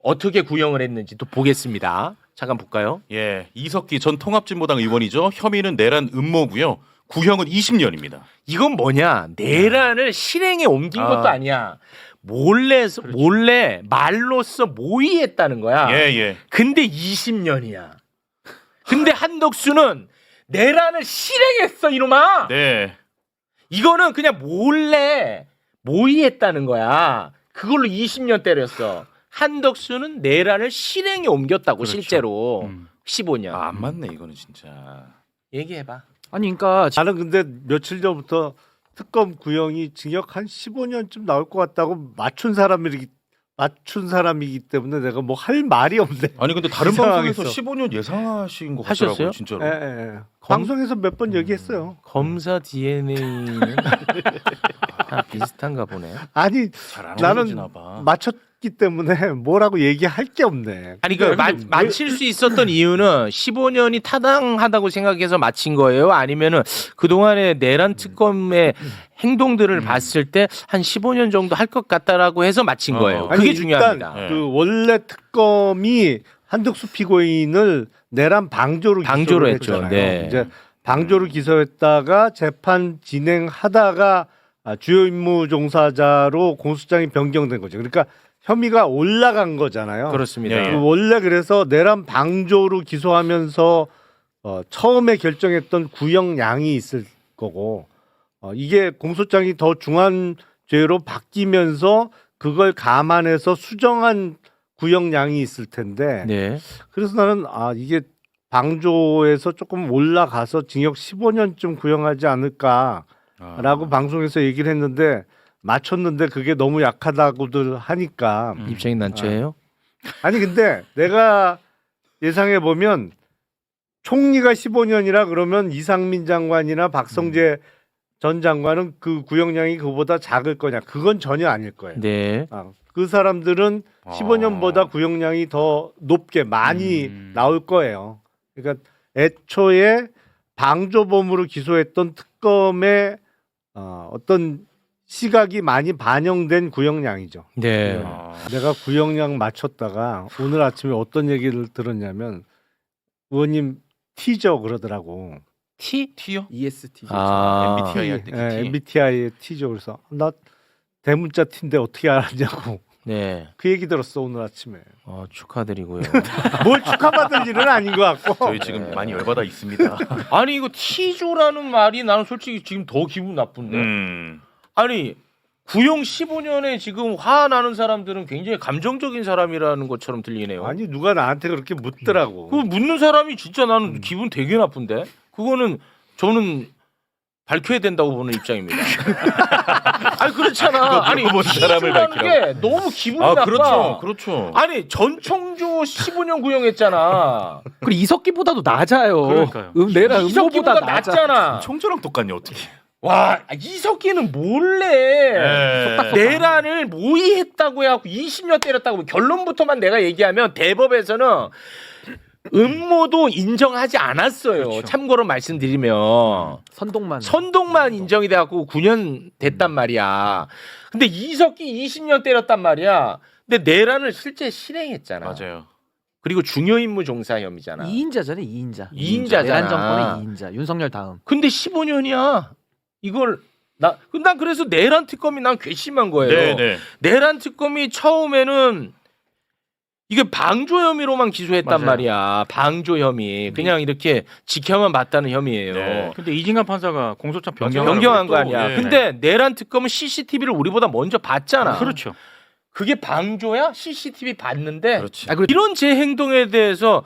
어떻게 구형을 했는지 또 보겠습니다. 잠깐 볼까요? 예, 이석기 전 통합진보당 의원이죠. 혐의는 내란 음모고요. 구형은 20년입니다. 이건 뭐냐? 내란을 실행에 옮긴 것도 아니야. 몰래 말로써 모의했다는 거야. 예. 근데 20년이야. 근데 한덕수는 내란을 실행했어, 이놈아. 네. 이거는 그냥 몰래 모의했다는 거야. 그걸로 20년 때렸어. 한덕수는 내란을 실행에 옮겼다고 실제로 15년. 안 맞네 이거는 진짜. 얘기해봐. 아니 그러니까 나는 근데 며칠 전부터 특검 구형이 징역 한 15년쯤 나올 것 같다고 맞춘 사람이기 때문에 내가 뭐 할 말이 없네. 아니 근데 다른 이 방송에서 상황에서. 15년 예상하신 거 하셨어요? 같더라고요, 진짜로. 예. 방송에서 몇 번 얘기했어요. 검사 DNA는 비슷한가 보네. 아니 잘안 나는 어울려지나 봐. 맞췄기 때문에 뭐라고 얘기할 게 없네. 아니 그 맞힐 수 있었던 이유는 15년이 타당하다고 생각해서 맞힌 거예요? 아니면은 그 동안의 내란 특검의 행동들을 봤을 때 한 15년 정도 할 것 같다라고 해서 맞힌 거예요. 그게 아니, 중요합니다. 일단 그 원래 특검이 한덕수 피고인을 내란 방조로 기소를 했죠. 했잖아요. 네. 이제 방조로 기소했다가 재판 진행하다가 주요 임무 종사자로 공소장이 변경된 거죠. 그러니까 혐의가 올라간 거잖아요. 그렇습니다. 예. 그 원래 그래서 내란 방조로 기소하면서 처음에 결정했던 구형량이 있을 거고 이게 공소장이 더 중한 죄로 바뀌면서 그걸 감안해서 수정한 구형량이 있을 텐데 네. 그래서 나는 이게 방조에서 조금 올라가서 징역 15년쯤 구형하지 않을까라고 방송에서 얘기를 했는데 맞췄는데 그게 너무 약하다고들 하니까 입장이 난처해요? 아니 근데 내가 예상해 보면 총리가 15년이라 그러면 이상민 장관이나 박성재 전 장관은 그 구형량이 그보다 작을 거냐? 그건 전혀 아닐 거예요. 네. 그 사람들은 15년보다 구형량이 더 높게 많이 나올 거예요. 그러니까 애초에 방조범으로 기소했던 특검의 어떤 시각이 많이 반영된 구형량이죠. 네. 내가 구형량 맞췄다가 오늘 아침에 어떤 얘기를 들었냐면 의원님 T죠 그러더라고. T요? EST. MBTI 할 때 그 T. MBTI의 T죠. 그래서 나 대문자 T인데 어떻게 알았냐고. 네. 그 얘기 들었어 오늘 아침에. 축하드리고요. 뭘 축하받을 일은 아닌 것 같고. 저희 지금 많이 열받아 있습니다. 아니 이거 T조라는 말이 나는 솔직히 지금 더 기분 나쁜데. 아니 구형 15년에 지금 화나는 사람들은 굉장히 감정적인 사람이라는 것처럼 들리네요. 아니 누가 나한테 그렇게 묻더라고. 그 묻는 사람이 진짜 나는 기분 되게 나쁜데. 그거는 저는 밝혀야 된다고 보는 입장입니다. 아니 그렇잖아. 아니 물어본 사람을 T조라는 게 너무 기분이 나빠. 그렇죠. 아니 전총조 15년 구형했잖아. 그리고 이석기보다도 낮아요. 그러니까요. 내란 이석기보다 음모보다 낮아. 낮잖아. 총조랑 똑같네 어떻게? 와 이석기는 몰래 내란을 모의했다고 해갖고 20년 때렸다고 결론부터만 내가 얘기하면 대법에서는 음모도 인정하지 않았어요. 그렇죠. 참고로 말씀드리면 선동만 인정이 돼갖고 9년 됐단 말이야. 근데 이석기 20년 때렸단 말이야. 근데 내란을 실제 실행했잖아. 맞아요. 그리고 중요 임무 종사 혐의잖아. 2인자잖아요. 2인자. 2인자잖아. 내란 정권의 2인자. 윤석열 다음. 근데 15년이야. 이걸 난 그래서 내란 특검이 난 괘씸한 거예요. 네. 내란 특검이 처음에는 이게 방조 혐의로만 기소했단 맞아요. 말이야. 방조 혐의. 그냥 이렇게 지켜만 봤다는 혐의예요. 네. 근데 이진관 판사가 공소장 변경한 거 아니야. 네. 근데 내란 특검은 CCTV를 우리보다 먼저 봤잖아. 그렇죠. 그게 방조야? CCTV 봤는데 그렇지. 이런 제 행동에 대해서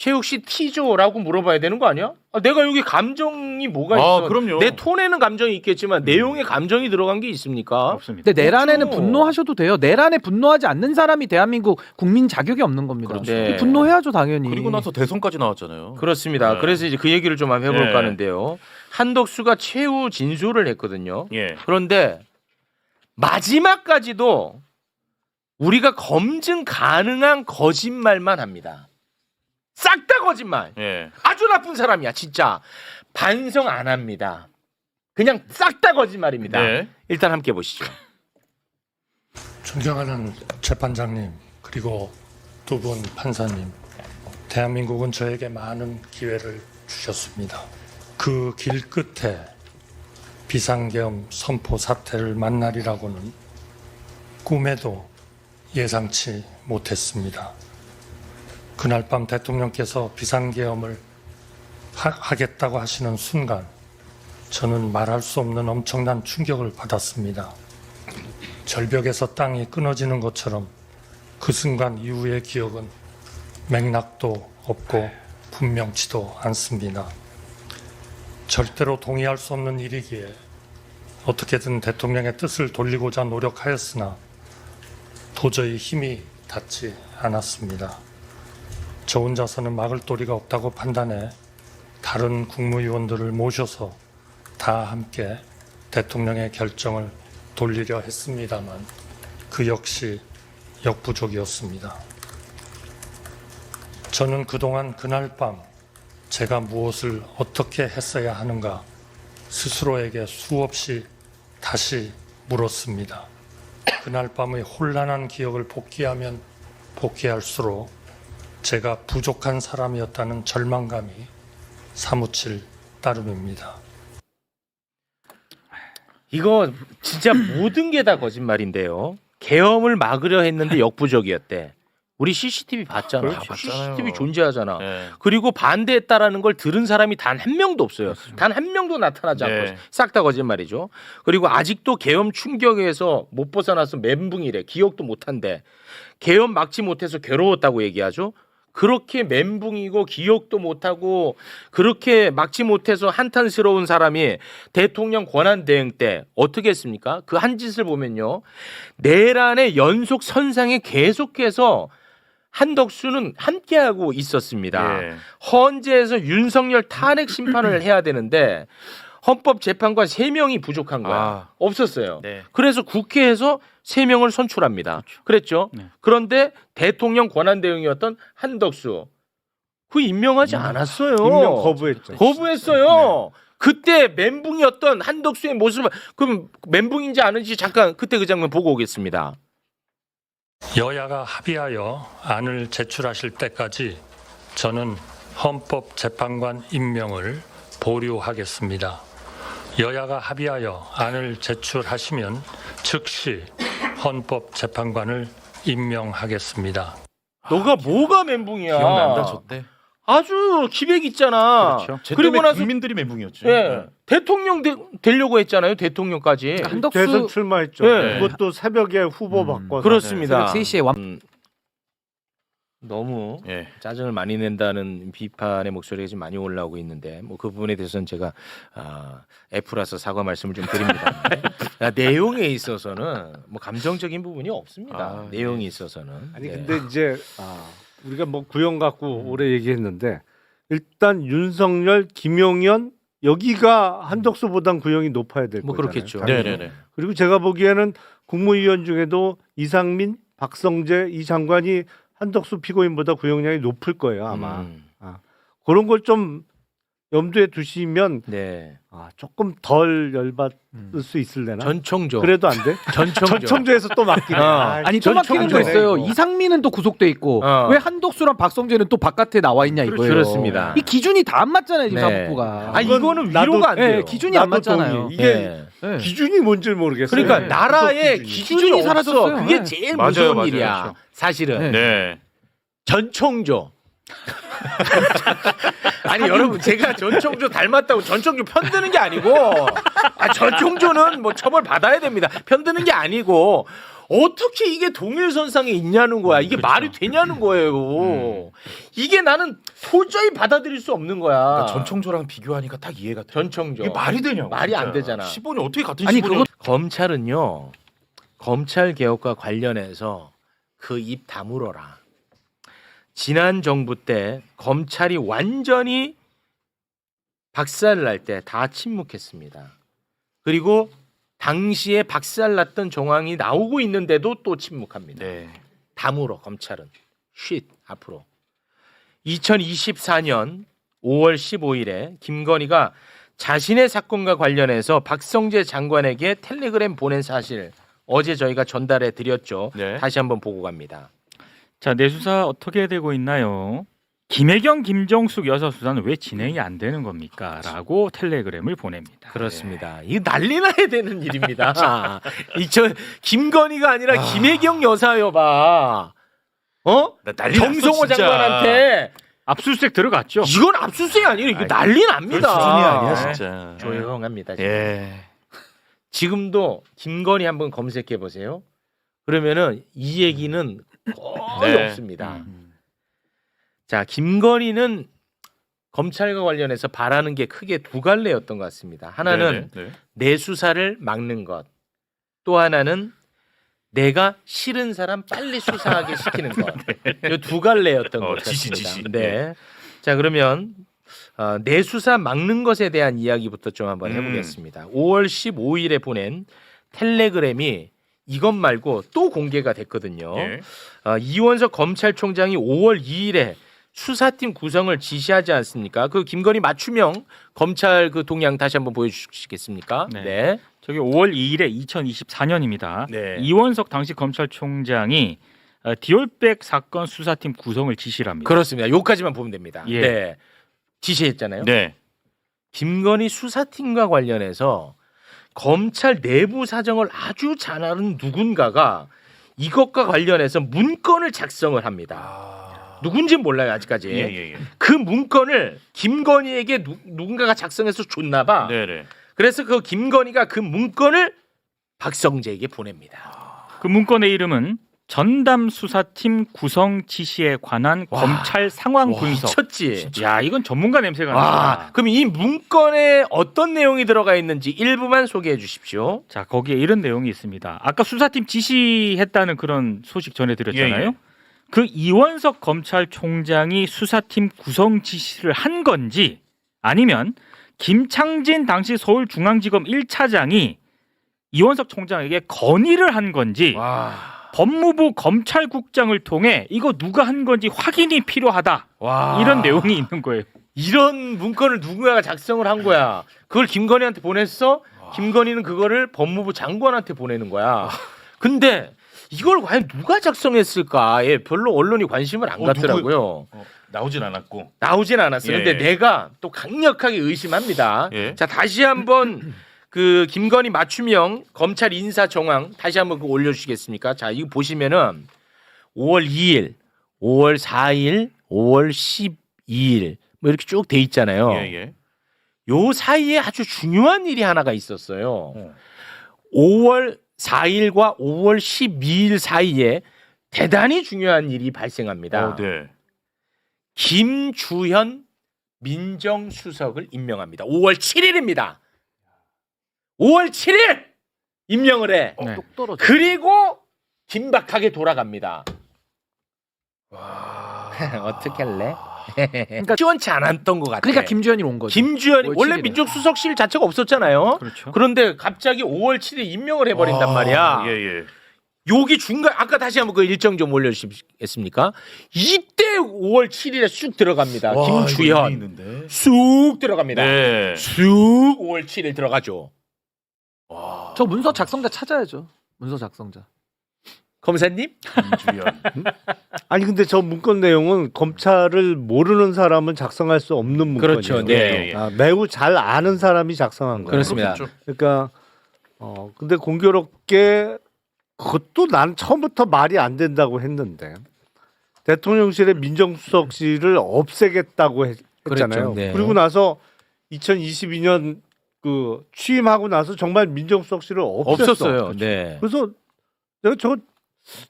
최욱 씨 T조라고 물어봐야 되는 거 아니야? 내가 여기 감정이 뭐가 있어? 그럼요. 내 톤에는 감정이 있겠지만 내용에 감정이 들어간 게 있습니까? 없습니다. 근데 내란에는 그렇죠. 분노하셔도 돼요. 내란에 분노하지 않는 사람이 대한민국 국민 자격이 없는 겁니다. 그렇죠. 네. 분노해야죠 당연히. 그리고 나서 대선까지 나왔잖아요. 그렇습니다. 네. 그래서 이제 그 얘기를 좀 한번 해볼까 네. 하는데요. 한덕수가 최후 진술을 했거든요. 예. 그런데 마지막까지도 우리가 검증 가능한 거짓말만 합니다. 싹 다 거짓말. 예. 아주 나쁜 사람이야 진짜. 반성 안 합니다. 그냥 싹 다 거짓말입니다. 네. 일단 함께 보시죠. 존경하는 재판장님 그리고 두 분 판사님, 대한민국은 저에게 많은 기회를 주셨습니다. 그 길 끝에 비상계엄 선포 사태를 만나리라고는 꿈에도 예상치 못했습니다. 그날 밤 대통령께서 비상계엄을 하겠다고 하시는 순간 저는 말할 수 없는 엄청난 충격을 받았습니다. 절벽에서 땅이 끊어지는 것처럼 그 순간 이후의 기억은 맥락도 없고 분명치도 않습니다. 절대로 동의할 수 없는 일이기에 어떻게든 대통령의 뜻을 돌리고자 노력하였으나 도저히 힘이 닿지 않았습니다. 저 혼자서는 막을 도리가 없다고 판단해 다른 국무위원들을 모셔서 다 함께 대통령의 결정을 돌리려 했습니다만 그 역시 역부족이었습니다. 저는 그동안 그날 밤 제가 무엇을 어떻게 했어야 하는가 스스로에게 수없이 다시 물었습니다. 그날 밤의 혼란한 기억을 복귀하면 복귀할수록 제가 부족한 사람이었다는 절망감이 사무칠 따름입니다. 이거 진짜 모든 게 다 거짓말인데요. 계엄을 막으려 했는데 역부족이었대. 우리 CCTV 봤잖아. 봤잖아요. CCTV 존재하잖아. 네. 그리고 반대했다라는 걸 들은 사람이 단 한 명도 없어요. 단 한 명도 나타나지 않고 네. 싹 다 거짓말이죠. 그리고 아직도 계엄 충격에서 못 벗어나서 멘붕이래. 기억도 못한대. 계엄 막지 못해서 괴로웠다고 얘기하죠. 그렇게 멘붕이고 기억도 못하고 그렇게 막지 못해서 한탄스러운 사람이 대통령 권한대행 때 어떻게 했습니까? 그 한 짓을 보면요. 내란의 연속 선상에 계속해서 한덕수는 함께하고 있었습니다. 예. 헌재에서 윤석열 탄핵 심판을 해야 되는데 헌법재판관 3명이 부족한 거야. 아. 없었어요. 네. 그래서 국회에서 3명을 선출합니다. 그랬죠. 네. 그런데 대통령 권한대행이었던 한덕수 그 임명하지 않았어요. 임명 거부했죠. 거부했어요. 그때 멘붕이었던 한덕수의 모습을 그럼 멘붕인지 아닌지 잠깐 그때 그 장면 보고 오겠습니다. 여야가 합의하여 안을 제출하실 때까지 저는 헌법재판관 임명을 보류하겠습니다. 여야가 합의하여 안을 제출하시면 즉시 헌법재판관을 임명하겠습니다. 너가 뭐가 멘붕이야? 기억난다 저때. 아주 기백 있잖아. 그렇죠. 그리고 나서 국민들이 멘붕이었죠. 예, 대통령 되려고 했잖아요. 대통령까지. 한덕수 대선 출마했죠. 네. 그것도 새벽에 후보 바꿔서. 그렇습니다. 새벽 3시에 완 너무 예. 짜증을 많이 낸다는 비판의 목소리가 지금 많이 올라오고 있는데 뭐 그 부분에 대해서는 제가 F라서 사과 말씀을 좀 드립니다. 내용에 있어서는 뭐 감정적인 부분이 없습니다. 내용에 있어서는. 아니 네. 근데 이제 우리가 뭐 구형 갖고 오래 얘기했는데 일단 윤석열, 김용현 여기가 한덕수보단 구형이 높아야 될 뭐 거잖아요. 그렇겠죠. 당연히. 네네네. 그리고 제가 보기에는 국무위원 중에도 이상민, 박성재 이 장관이 한덕수 피고인보다 구형량이 높을 거예요 아마. 그런 걸 좀 염두에 두시면 네. 조금 덜 열받을 수 있을래나? 전청조. 그래도 안 돼? 전청조. 에서또 맡기네. 아니 또 맡기는 거 있어요. 이상민은 또 구속돼 있고 왜 한덕수랑 박성재는 또 바깥에 나와 있냐 이거예요. 그렇습니다. 이 기준이 다 안 맞잖아요 지금 네. 사법부가. 이거는 나도- 위로가 안 돼요. 네, 기준이 안 나도 맞잖아요. 동의해. 이게 네. 네. 기준이 뭔지 모르겠어요. 그러니까 네. 나라의 구속 기준이 없어. 사라졌어요. 그게 네. 제일 맞아요, 무서운 맞아요. 일이야. 그렇죠. 사실은. 네. 네. 전청조. 아니 여러분 제가 전청조 닮았다고 전청조 편드는 게 아니고 전청조는 뭐 처벌 받아야 됩니다. 편드는 게 아니고 어떻게 이게 동일선상에 있냐는 거야. 이게 말이 되냐는 거예요. 이게 나는 도저히 받아들일 수 없는 거야. 그러니까 전청조랑 비교하니까 딱 이해가 돼. 전청조. 이게 말이 되냐고. 말이 진짜. 안 되잖아. 15년 어떻게 같은 아니, 15년 그거 검찰은요. 검찰 개혁과 관련해서 그 입 다물어라. 지난 정부 때 검찰이 완전히 박살날 때 다 침묵했습니다. 그리고 당시에 박살났던 정황이 나오고 있는데도 또 침묵합니다. 네. 다물어 검찰은. 쉿 앞으로. 2024년 5월 15일에 김건희가 자신의 사건과 관련해서 박성재 장관에게 텔레그램 보낸 사실 어제 저희가 전달해 드렸죠. 네. 다시 한번 보고 갑니다. 자, 내수사 어떻게 되고 있나요? 김혜경, 김정숙 여사 수사는 왜 진행이 안 되는 겁니까? 라고 텔레그램을 보냅니다. 그렇습니다. 이거 난리 나야 되는 일입니다. 저 김건희가 아니라 김혜경 여사여 봐. 나 난리 났어, 정성호 진짜. 장관한테 압수수색 들어갔죠? 이건 압수수색이 아니에요. 이거 난리 납니다. 그럴 수준이 아니야 진짜. 조용합니다. 지금. 예. 지금도 김건희 한번 검색해 보세요. 그러면은 이 얘기는 거의 네. 없습니다. 자, 김건희는 검찰과 관련해서 바라는 게 크게 두 갈래였던 것 같습니다. 하나는 네, 네. 내 수사를 막는 것, 또 하나는 내가 싫은 사람 빨리 수사하게 시키는 것. 이 두 갈래였던 것 같습니다. 지시. 네. 자, 그러면 내 수사 막는 것에 대한 이야기부터 좀 한번 해보겠습니다. 5월 15일에 보낸 텔레그램이 이것 말고 또 공개가 됐거든요. 예. 이원석 검찰총장이 5월 2일에 수사팀 구성을 지시하지 않습니까? 그 김건희 맞춤형 검찰 그 동향 다시 한번 보여주시겠습니까? 네. 저기 5월 2일에 2024년입니다. 네. 이원석 당시 검찰총장이 디올백 사건 수사팀 구성을 지시를 합니다. 그렇습니다. 요까지만 보면 됩니다. 예. 네. 지시했잖아요. 네. 김건희 수사팀과 관련해서 검찰 내부 사정을 아주 잘 아는 누군가가 이것과 관련해서 문건을 작성을 합니다. 누군지는 몰라요 아직까지. 예. 그 문건을 김건희에게 누군가가 작성해서 줬나 봐. 네네. 그래서 그 김건희가 그 문건을 박성재에게 보냅니다. 그 문건의 이름은 전담 수사팀 구성 지시에 관한 검찰 상황 분석. 미쳤지. 야, 이건 전문가 냄새가 와, 납니다. 그럼 이 문건에 어떤 내용이 들어가 있는지 일부만 소개해 주십시오. 자, 거기에 이런 내용이 있습니다. 아까 수사팀 지시했다는 그런 소식 전해드렸잖아요. 예. 그 이원석 검찰총장이 수사팀 구성 지시를 한 건지 아니면 김창진 당시 서울중앙지검 1차장이 이원석 총장에게 건의를 한 건지 법무부 검찰국장을 통해 이거 누가 한 건지 확인이 필요하다. 이런 내용이 있는 거예요. 이런 문건을 누군가가 작성을 한 거야. 그걸 김건희한테 보냈어. 김건희는 그거를 법무부 장관한테 보내는 거야. 근데 이걸 과연 누가 작성했을까? 별로 언론이 관심을 안 갖더라고요. 나오진 않았고. 나오진 않았어요. 예. 근데 내가 또 강력하게 의심합니다. 예. 자, 다시 한번 그 김건희 맞춤형 검찰 인사 정황 다시 한번 그거 올려주시겠습니까? 자, 이거 보시면은 5월 2일, 5월 4일, 5월 12일 뭐 이렇게 쭉 돼 있잖아요. 예. 요 사이에 아주 중요한 일이 하나가 있었어요. 5월 4일과 5월 12일 사이에 대단히 중요한 일이 발생합니다. 네. 김주현 민정수석을 임명합니다. 5월 7일입니다. 5월 7일 임명을 해. 네. 그리고 긴박하게 돌아갑니다. 어떻게 할래? 그러니까 시원치 않았던 것 같아. 그러니까 김주현이 온 거죠. 김주현이 5월 원래 7일에. 민정수석실 자체가 없었잖아요. 그렇죠. 그런데 갑자기 5월 7일 임명을 해버린단 말이야. 예. 여기 중간 아까 다시 한번 그 일정 좀 올려주시겠습니까? 이때 5월 7일에 쑥 들어갑니다. 김주현 쑥 들어갑니다. 네. 쑥 5월 7일 들어가죠. 저 문서 작성자 찾아야죠. 문서 작성자. 검사님? 김주현. 아니 근데 저 문건 내용은 검찰을 모르는 사람은 작성할 수 없는 문건이에요. 그렇죠. 네. 매우 잘 아는 사람이 작성한 거예요. 그렇습니다. 그러니까 근데 공교롭게 그것도 난 처음부터 말이 안 된다고 했는데 대통령실의 민정수석실을 없애겠다고 했잖아요. 그랬죠. 네. 그리고 나서 2022년 그 취임하고 나서 정말 민정수석실을 없앴어. 없었어요. 네. 그래서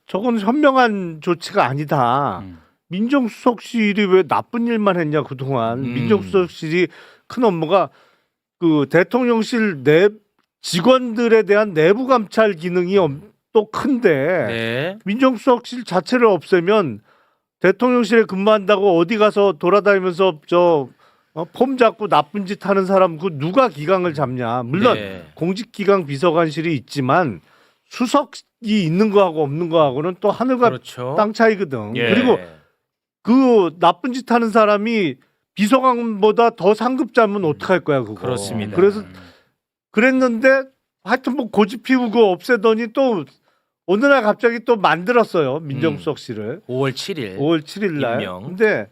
저건 현명한 조치가 아니다. 민정수석실이 왜 나쁜 일만 했냐 그동안. 민정수석실이 큰 업무가 그 대통령실 내 직원들에 대한 내부 감찰 기능이 또 큰데 네. 민정수석실 자체를 없애면 대통령실에 근무한다고 어디 가서 돌아다니면서 폼 잡고 나쁜 짓 하는 사람 그 누가 기강을 잡냐. 물론 네. 공직기강 비서관실이 있지만 수석이 있는 거하고 없는 거하고는 또 하늘과 그렇죠. 땅 차이거든. 예. 그리고 그 나쁜 짓 하는 사람이 비서관보다 더 상급자면 어떡할 거야 그거. 그렇습니다. 그래서 그랬는데 하여튼 뭐 고집 피우고 없애더니 또 어느 날 갑자기 또 만들었어요. 민정수석실을. 5월 7일. 5월 7일 날. 임명. 근데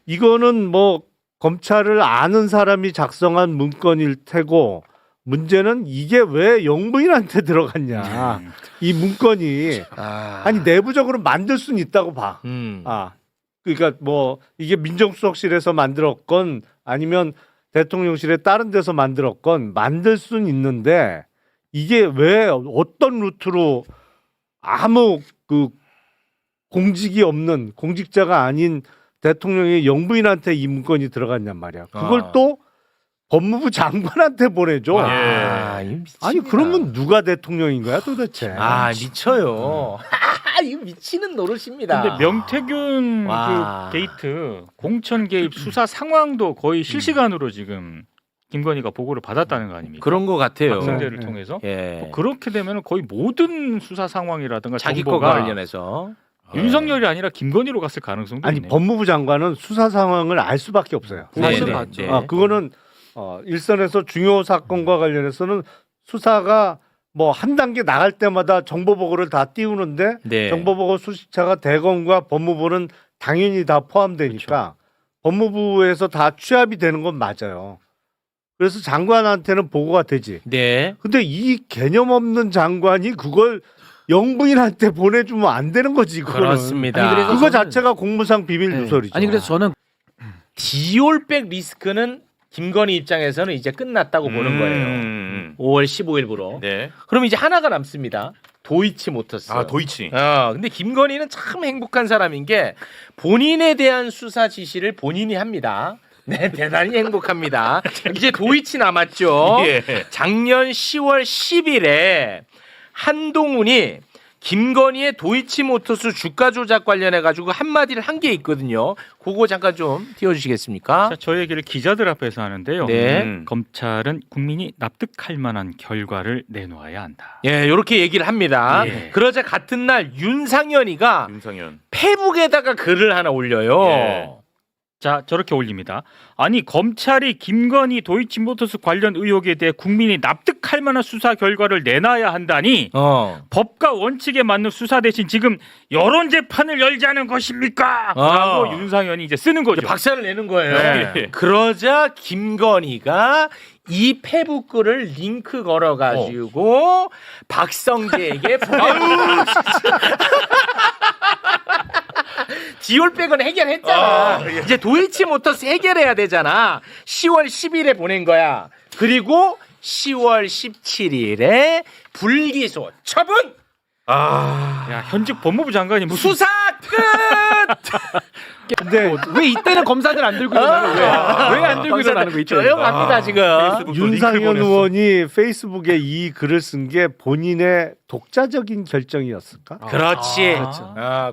이거는 뭐 검찰을 아는 사람이 작성한 문건일 테고 문제는 이게 왜 영부인한테 들어갔냐. 이 문건이 아니 내부적으로 만들 수는 있다고 봐. 그러니까 뭐 이게 민정수석실에서 만들었건 아니면 대통령실의 다른 데서 만들었건 만들 수는 있는데 이게 왜 어떤 루트로 아무 그 공직이 없는 공직자가 아닌 대통령의 영부인한테 이 문건이 들어갔냔 말이야. 그걸 또 법무부 장관한테 보내줘. 아니 그러면 누가 대통령인 거야 도대체? 미쳐요. 이거 미치는 노릇입니다. 근데 명태균 와. 그 게이트 공천 개입 수사 상황도 거의 실시간으로 지금 김건희가 보고를 받았다는 거 아닙니까? 그런 것 같아요. 박성재를 통해서 예. 뭐 그렇게 되면 거의 모든 수사 상황이라든가 자기 정보가 거과 관련해서 윤석열이 아니라 김건희로 갔을 가능성도 아니 있네요. 법무부 장관은 수사 상황을 알 수밖에 없어요. 네, 사실은. 네, 네. 그거는 일선에서 중요 사건과 관련해서는 수사가 뭐 한 단계 나갈 때마다 정보보고를 다 띄우는데 네. 정보보고 수식차가 대검과 법무부는 당연히 다 포함되니까 법무부에서 다 취합이 되는 건 맞아요. 그래서 장관한테는 보고가 되지. 네. 근데 이 개념 없는 장관이 그걸 영부인한테 보내주면 안 되는 거지. 그거는. 그렇습니다. 아니, 그래서 그거 저는- 자체가 공무상 비밀 누설이죠. 아니 그래서 저는 디올백 리스크는 김건희 입장에서는 이제 끝났다고 보는 거예요. 5월 15일부로. 네. 그럼 이제 하나가 남습니다. 도이치 모터스. 도이치. 근데 김건희는 참 행복한 사람인 게 본인에 대한 수사 지시를 본인이 합니다. 네, 대단히 행복합니다. 이제 도이치 남았죠. 예. 작년 10월 10일에 한동훈이 김건희의 도이치모터스 주가 조작 관련해 가지고 한마디를 한 게 있거든요. 그거 잠깐 좀 띄워주시겠습니까? 자, 저 얘기를 기자들 앞에서 하는데요. 네. 검찰은 국민이 납득할 만한 결과를 내놓아야 한다. 예, 이렇게 얘기를 합니다. 예. 그러자 같은 날 윤상현이가 윤상현. 페북에다가 글을 하나 올려요. 예. 자, 저렇게 올립니다. 아니, 검찰이 김건희 도이치모터스 관련 의혹에 대해 국민이 납득할 만한 수사 결과를 내놔야 한다니 법과 원칙에 맞는 수사 대신 지금 여론 재판을 열자는 것입니까? 라고 윤상현이 이제 쓰는 거죠. 박살을 내는 거예요. 네. 그러자 김건희가 이 페북 글을 링크 걸어가지고 박성재에게 보내요. 디올백은 해결했잖아. 이제 도이치모터스 해결해야 되잖아. 10월 10일에 보낸 거야. 그리고 10월 17일에 불기소 처분. 야, 현직 법무부 장관이 무슨 수사 끝. 근데 왜 이때는 검사들 안 들고 일어나는 거야? 왜 안 들고 일어나는 거 있죠? 조용합니다 지금. 윤상현 의원이 페이스북에 이 글을 쓴 게 본인의 독자적인 결정이었을까? 그렇지.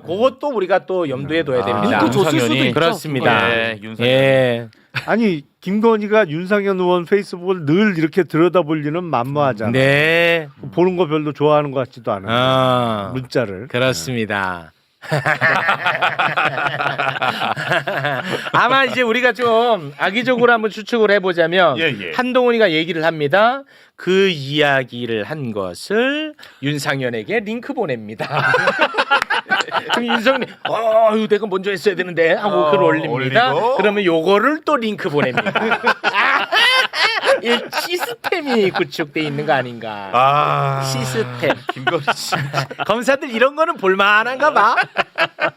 그것도 우리가 또 염두에 둬야 됩니다. 링크 줬을 수도 있죠. 그렇습니다. 네, 윤상현. 예. 아니 김건희가 윤상현 의원 페이스북을 늘 이렇게 들여다볼 리는 만무하잖아. 네. 보는 거 별로 좋아하는 것 같지도 않아요. 문자를. 그렇습니다. 아마 이제 우리가 좀 악의적으로 한번 추측을 해보자면 예. 한동훈이가 얘기를 합니다. 그 이야기를 한 것을 윤상현에게 링크 보냅니다. 그럼 윤상현이 이거 내가 먼저 했어야 되는데 하고 글 올립니다. 올리고. 그러면 요거를 또 링크 보냅니다. 이 시스템이 구축돼 있는 거 아닌가? 시스템. 김건희 씨. 검사들 이런 거는 볼만한가 봐.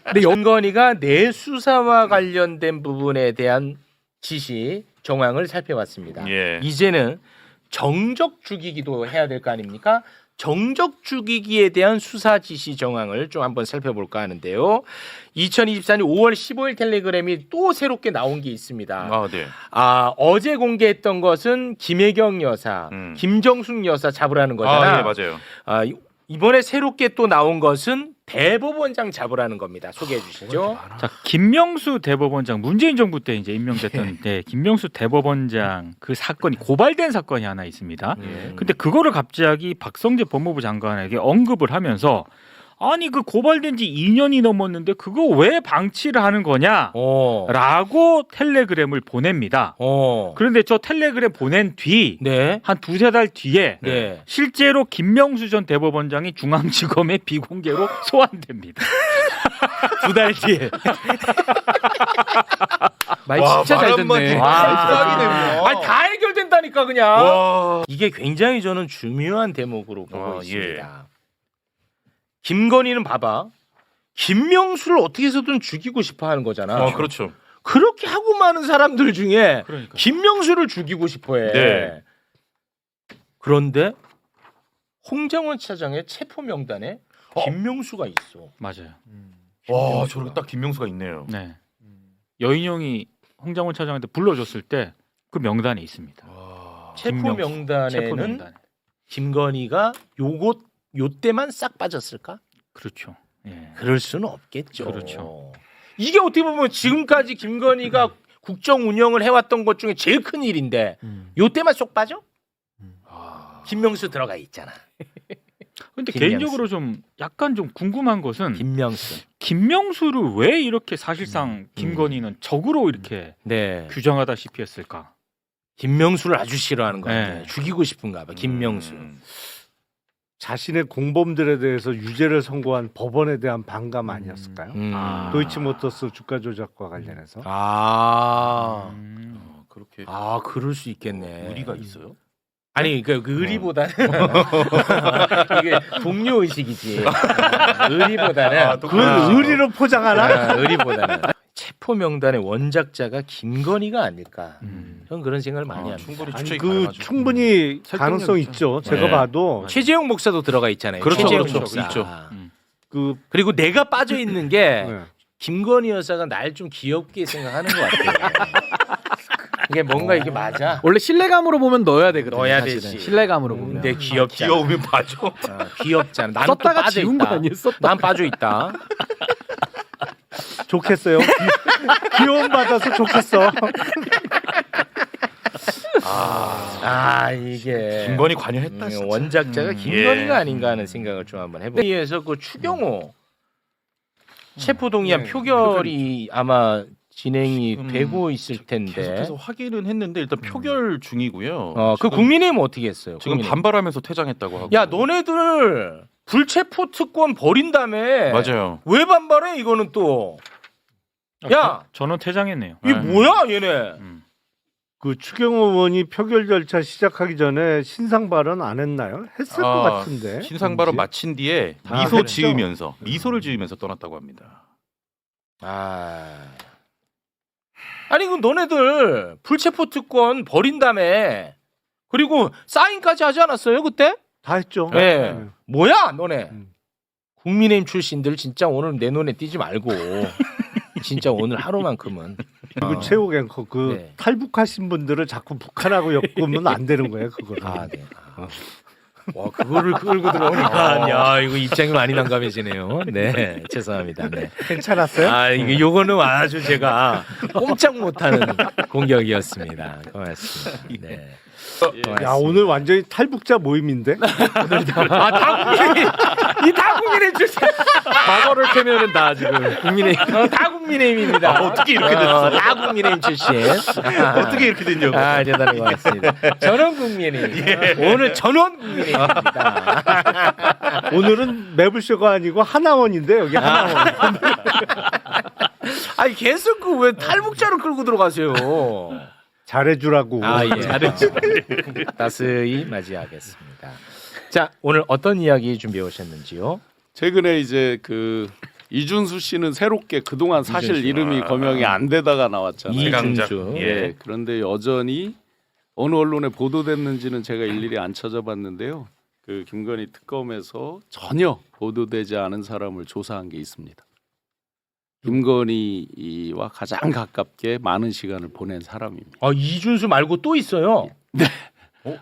근데 김건희가 내 수사와 관련된 부분에 대한 지시 정황을 살펴봤습니다. 예. 이제는 정적 죽이기도 해야 될 거 아닙니까? 정적 죽이기에 대한 수사 지시 정황을 좀 한번 살펴볼까 하는데요. 2024년 5월 15일 텔레그램이 또 새롭게 나온 게 있습니다. 네. 어제 공개했던 것은 김혜경 여사, 김정숙 여사 잡으라는 거잖아. 예, 맞아요. 이번에 새롭게 또 나온 것은 대법원장 잡으라는 겁니다. 소개해 주시죠. 자, 김명수 대법원장 문재인 정부 때 이제 임명됐던 김명수 대법원장 그 사건이 고발된 사건이 하나 있습니다. 근데 그거를 갑자기 박성재 법무부 장관에게 언급을 하면서 아니 그 고발된 지 2년이 넘었는데 그거 왜 방치를 하는 거냐? 라고 텔레그램을 보냅니다. 그런데 저 텔레그램 보낸 뒤 한 두세 달 뒤에 실제로 김명수 전 대법원장이 중앙지검에 비공개로 소환됩니다. 두 달 뒤에. 말 진짜 잘 듣네. 아니 다 해결된다니까 그냥. 이게 굉장히 저는 중요한 대목으로 보고 있습니다. 김건희는 봐봐. 김명수를 어떻게 해서든 죽이고 싶어 하는 거잖아. 그렇죠. 그렇게 하고 많은 사람들 중에 그러니까. 김명수를 죽이고 싶어 해. 네. 그런데 홍장원 차장의 체포 명단에 김명수가 있어. 맞아요. 와, 저렇게 딱 김명수가 있네요. 네. 여인용이 홍장원 차장한테 불러줬을 때 그 명단에 있습니다. 체포 명단에는 김건희가 요때만 싹 빠졌을까? 그렇죠. 예. 그럴 수는 없겠죠. 그렇죠. 이게 어떻게 보면 지금까지 김건희가 국정 운영을 해왔던 것 중에 제일 큰 일인데 요때만 쏙 빠져? 김명수 들어가 있잖아. 근데 김명수. 개인적으로 좀 약간 좀 궁금한 것은 김명수를 왜 이렇게 사실상 김건희는 적으로 이렇게 규정하다시피 했을까? 김명수를 아주 싫어하는 거 같아. 죽이고 싶은가 봐. 김명수. 자신의 공범들에 대해서 유죄를 선고한 법원에 대한 반감 아니었을까요? 도이치모터스 주가 조작과 관련해서. 그렇게. 그럴 수 있겠네. 의리가 있어요? 아니 그 의리보다는 이게 동료 의식이지. 의리보다는 그걸 의리로 포장하나? 의리보다는 체포 명단의 원작자가 김건희가 아닐까. 저는 그런 생각을 많이 합니다. 충분히 아니, 추측이 그 가능하죠. 충분히 가능성 있죠. 제가 봐도 최재형 목사도 들어가 있잖아요. 그렇죠, 최재형 그렇죠. 목사. 있죠. 그리고 내가 빠져 있는 게 네. 김건희 여사가 날 좀 귀엽게 생각하는 것 같아요. 이게 뭔가 이게 맞아. 원래 신뢰감으로 보면 넣어야 되거든. 넣어야 사실은. 되지. 신뢰감으로 보면. 근데 귀엽잖아. 귀여우면 봐줘. 귀엽잖아. 나는 또 썼다가 빠져 지운 거 있다. 아니에요? 난 빠져 있다. 좋겠어요. 귀여움 받아서 좋겠어. 이게 김건희 관여했다. 진짜. 원작자가 김건희가 아닌가 하는 생각을 좀 한번 해보고. 회의에서 그 추경호 체포 동의안 표결이 아마 진행이 되고 있을 텐데. 계속해서 확인은 했는데 일단 표결 중이고요. 그 국민의힘은 어떻게 했어요? 지금 국민의힘. 반발하면서 퇴장했다고 하고. 야 너네들 불체포 특권 버린다며. 맞아요. 왜 반발해 이거는 또. 야 저는 퇴장했네요. 이게 뭐야 얘네. 그 추경호 의원이 표결 절차 시작하기 전에 신상 발언 안 했나요? 했을 것 같은데. 신상 발언 마친 뒤에 미소 지으면서 미소를 지으면서 떠났다고 합니다. 아니 그 너네들 불체포 특권 버린다며. 그리고 사인까지 하지 않았어요 그때? 다 했죠. 네. 뭐야 너네. 국민의힘 출신들 진짜 오늘 내 눈에 띄지 말고 진짜 오늘 하루만큼은. 그리고 최욱 앵커 탈북하신 분들을 자꾸 북한하고 엮으면 안 되는 거예요 그거를. 네. 와 그거를 끌고 들어오니까 야 이거 입장이 많이 난감해지네요. 네 죄송합니다. 네. 괜찮았어요? 이게 요거는 아주 제가 꼼짝 못하는 공격이었습니다. 고맙습니다. 네. 야 오늘 완전히 탈북자 모임인데. 다 국민의힘 다 국민의힘 출신. 과거를 캐면은 다 지금 국민의힘 다 국민의힘입니다. 어떻게 이렇게 됐어? 다 국민의힘 출신. 어떻게 이렇게 됐냐고. 대단한 것 같습니다. 전원 국민의힘. 오늘 전원 국민의힘입니다. 오늘은 매불쇼가 아니고 하나원인데 여기 하나원. 아니 계속 그 왜 탈북자를 끌고 들어가세요? 잘해주라고. 잘해주. 따스히 맞이하겠습니다. 자 오늘 어떤 이야기 준비해 오셨는지요? 최근에 이제 그 이준수 씨는 새롭게 그동안 사실 이름이 거명이 안 되다가 나왔잖아요. 이준수. 그런데 여전히 어느 언론에 보도됐는지는 제가 일일이 안 찾아봤는데요. 그 김건희 특검에서 전혀 보도되지 않은 사람을 조사한 게 있습니다. 김건희와 가장 가깝게 많은 시간을 보낸 사람입니다. 이준수 말고 또 있어요? 네.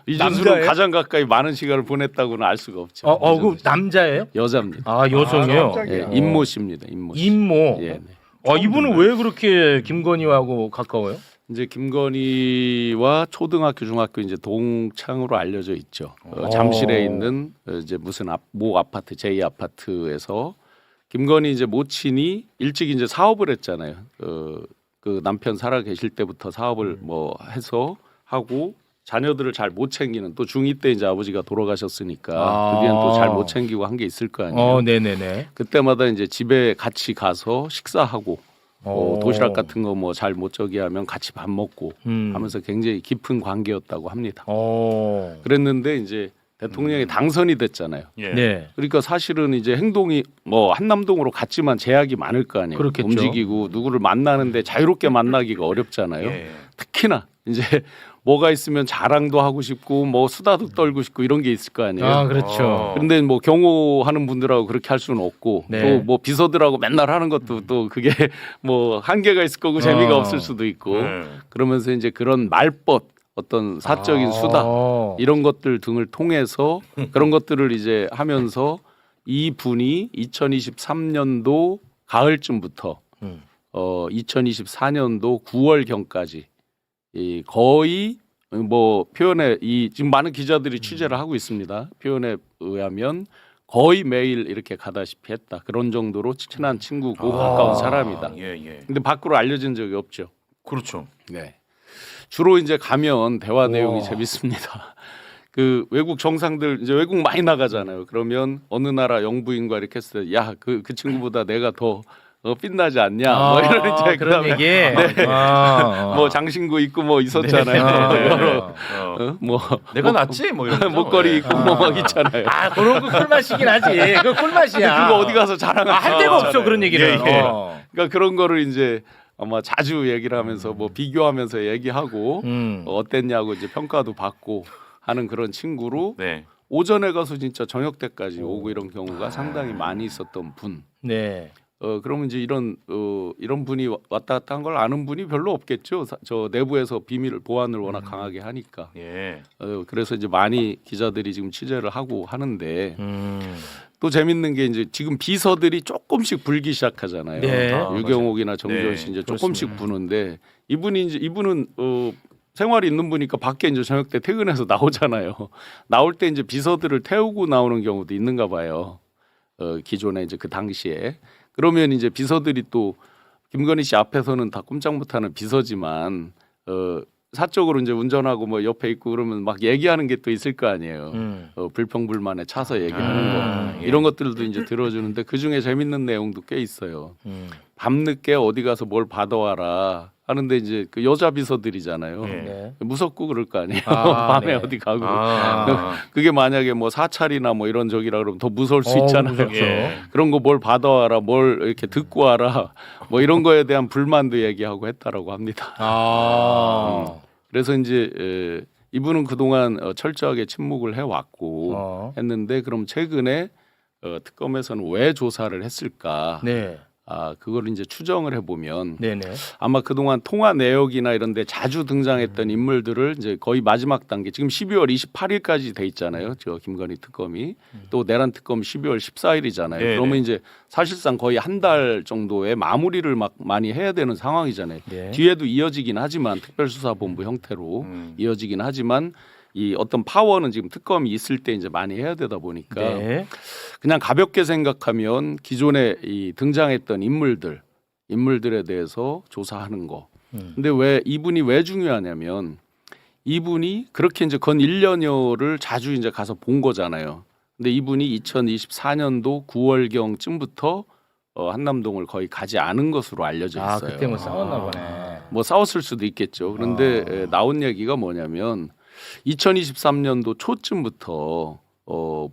이준수는 가장 가까이 많은 시간을 보냈다고는 알 수가 없죠. 그 남자예요? 여자입니다. 여성이에요? 예, 임모 씨입니다. 임모 씨. 임모. 예, 네. 이분은 왜 그렇게 김건희하고 가까워요? 이제 김건희와 초등학교, 중학교 이제 동창으로 알려져 있죠. 잠실에 있는 이제 무슨 모 아파트, 제2 아파트에서 김건희 이제 모친이 일찍 이제 사업을 했잖아요. 그 남편 살아 계실 때부터 사업을 뭐 해서 하고 자녀들을 잘 못 챙기는 또 중2 때 이제 아버지가 돌아가셨으니까 그 뒤엔 또 잘 못 챙기고 한 게 있을 거 아니에요. 네네네. 그때마다 이제 집에 같이 가서 식사하고 도시락 같은 거 뭐 잘 못 저기 하면 같이 밥 먹고 하면서 굉장히 깊은 관계였다고 합니다. 그랬는데 이제 대통령이 당선이 됐잖아요. 네. 그러니까 사실은 이제 행동이 뭐 한남동으로 갔지만 제약이 많을 거 아니에요. 그렇겠죠. 움직이고 누구를 만나는데 자유롭게 만나기가 어렵잖아요. 특히나 이제 뭐가 있으면 자랑도 하고 싶고 뭐 수다도 떨고 싶고 이런 게 있을 거 아니에요. 그렇죠. 그런데 뭐 경호하는 분들하고 그렇게 할 수는 없고 또 뭐 비서들하고 맨날 하는 것도 또 그게 뭐 한계가 있을 거고 재미가 없을 수도 있고 그러면서 이제 그런 말벗 어떤 사적인 수다 이런 것들 등을 통해서 그런 것들을 이제 하면서 이 분이 2023년도 가을쯤부터 2024년도 9월경까지 이 거의 뭐 표현에 지금 많은 기자들이 취재를 하고 있습니다. 표현에 의하면 거의 매일 이렇게 가다시피 했다. 그런 정도로 친한 친구고 가까운 사람이다. 근데 밖으로 알려진 적이 없죠. 그렇죠. 네. 주로 이제 가면 대화 내용이 재밌습니다. 그 외국 정상들 이제 외국 많이 나가잖아요. 그러면 어느 나라 영부인과 이렇게 했을 때 야, 그 친구보다 내가 더 빛나지 않냐? 뭐 이런 이제 그런 얘기. 네. 뭐 장신구 있고 뭐 있었잖아요. 뭐 내가 낫지 뭐 이런 목걸이 있고 뭐 막 있잖아요. 그런 거 꿀맛이긴 하지. 그 꿀맛이야. 그거 어디 가서 자랑할 할 데가 없어 그런 얘기를. 그러니까 그런 거를 이제 아마 자주 얘기를 하면서 뭐 비교하면서 얘기하고 어땠냐고 이제 평가도 받고 하는 그런 친구로 오전에 가서 진짜 저녁 때까지 오고 이런 경우가 상당히 많이 있었던 분. 네. 그러면 이제 이런 분이 왔다 갔다 한 걸 아는 분이 별로 없겠죠. 저 내부에서 비밀 보안을 워낙 강하게 하니까. 그래서 이제 많이 기자들이 지금 취재를 하고 하는데 또 재밌는 게 이제 지금 비서들이 조금씩 불기 시작하잖아요. 유경옥이나 정지원 씨 이제 조금씩 부는데 이분은 생활이 있는 분이니까 밖에 이제 저녁 때 퇴근해서 나오잖아요. 나올 때 이제 비서들을 태우고 나오는 경우도 있는가 봐요. 기존에 이제 그 당시에. 그러면 이제 비서들이 또 김건희 씨 앞에서는 다 꼼짝 못하는 비서지만 사적으로 이제 운전하고 뭐 옆에 있고 그러면 막 얘기하는 게 또 있을 거 아니에요. 불평불만에 차서 얘기하는 거 이런 것들도 이제 들어주는데 그 중에 재밌는 내용도 꽤 있어요. 밤늦게 어디 가서 뭘 받아와라 하는데 이제 그 여자 비서들이잖아요. 무섭고 그럴 거 아니에요. 밤에 어디 가고 그게 만약에 뭐 사찰이나 뭐 이런 적이라 그러면 더 무서울 수 있잖아요. 그런 거 뭘 받아와라, 뭘 이렇게 듣고 와라, 뭐 이런 거에 대한 불만도 얘기하고 했다라고 합니다. 그래서 이제 이분은 그동안 철저하게 침묵을 해왔고 했는데 그럼 최근에 특검에서는 왜 조사를 했을까? 그걸 이제 추정을 해보면 아마 그동안 통화 내역이나 이런 데 자주 등장했던 인물들을 이제 거의 마지막 단계 지금 12월 28일까지 돼 있잖아요. 저 김건희 특검이 또 내란 특검 12월 14일이잖아요. 그러면 이제 사실상 거의 한 달 정도의 마무리를 막 많이 해야 되는 상황이잖아요. 뒤에도 이어지긴 하지만 특별수사본부 형태로 이어지긴 하지만 이 어떤 파워는 지금 특검이 있을 때 이제 많이 해야 되다 보니까 그냥 가볍게 생각하면 기존에 이 등장했던 인물들에 대해서 조사하는 거. 근데 왜 이분이 왜 중요하냐면 이분이 그렇게 이제 건 1년여를 자주 이제 가서 본 거잖아요. 근데 이분이 2024년도 9월경쯤부터 한남동을 거의 가지 않은 것으로 알려져 있어요. 그때 뭐 싸웠나 보네. 뭐 싸웠을 수도 있겠죠. 그런데 나온 얘기가 뭐냐면 2023년도 초쯤부터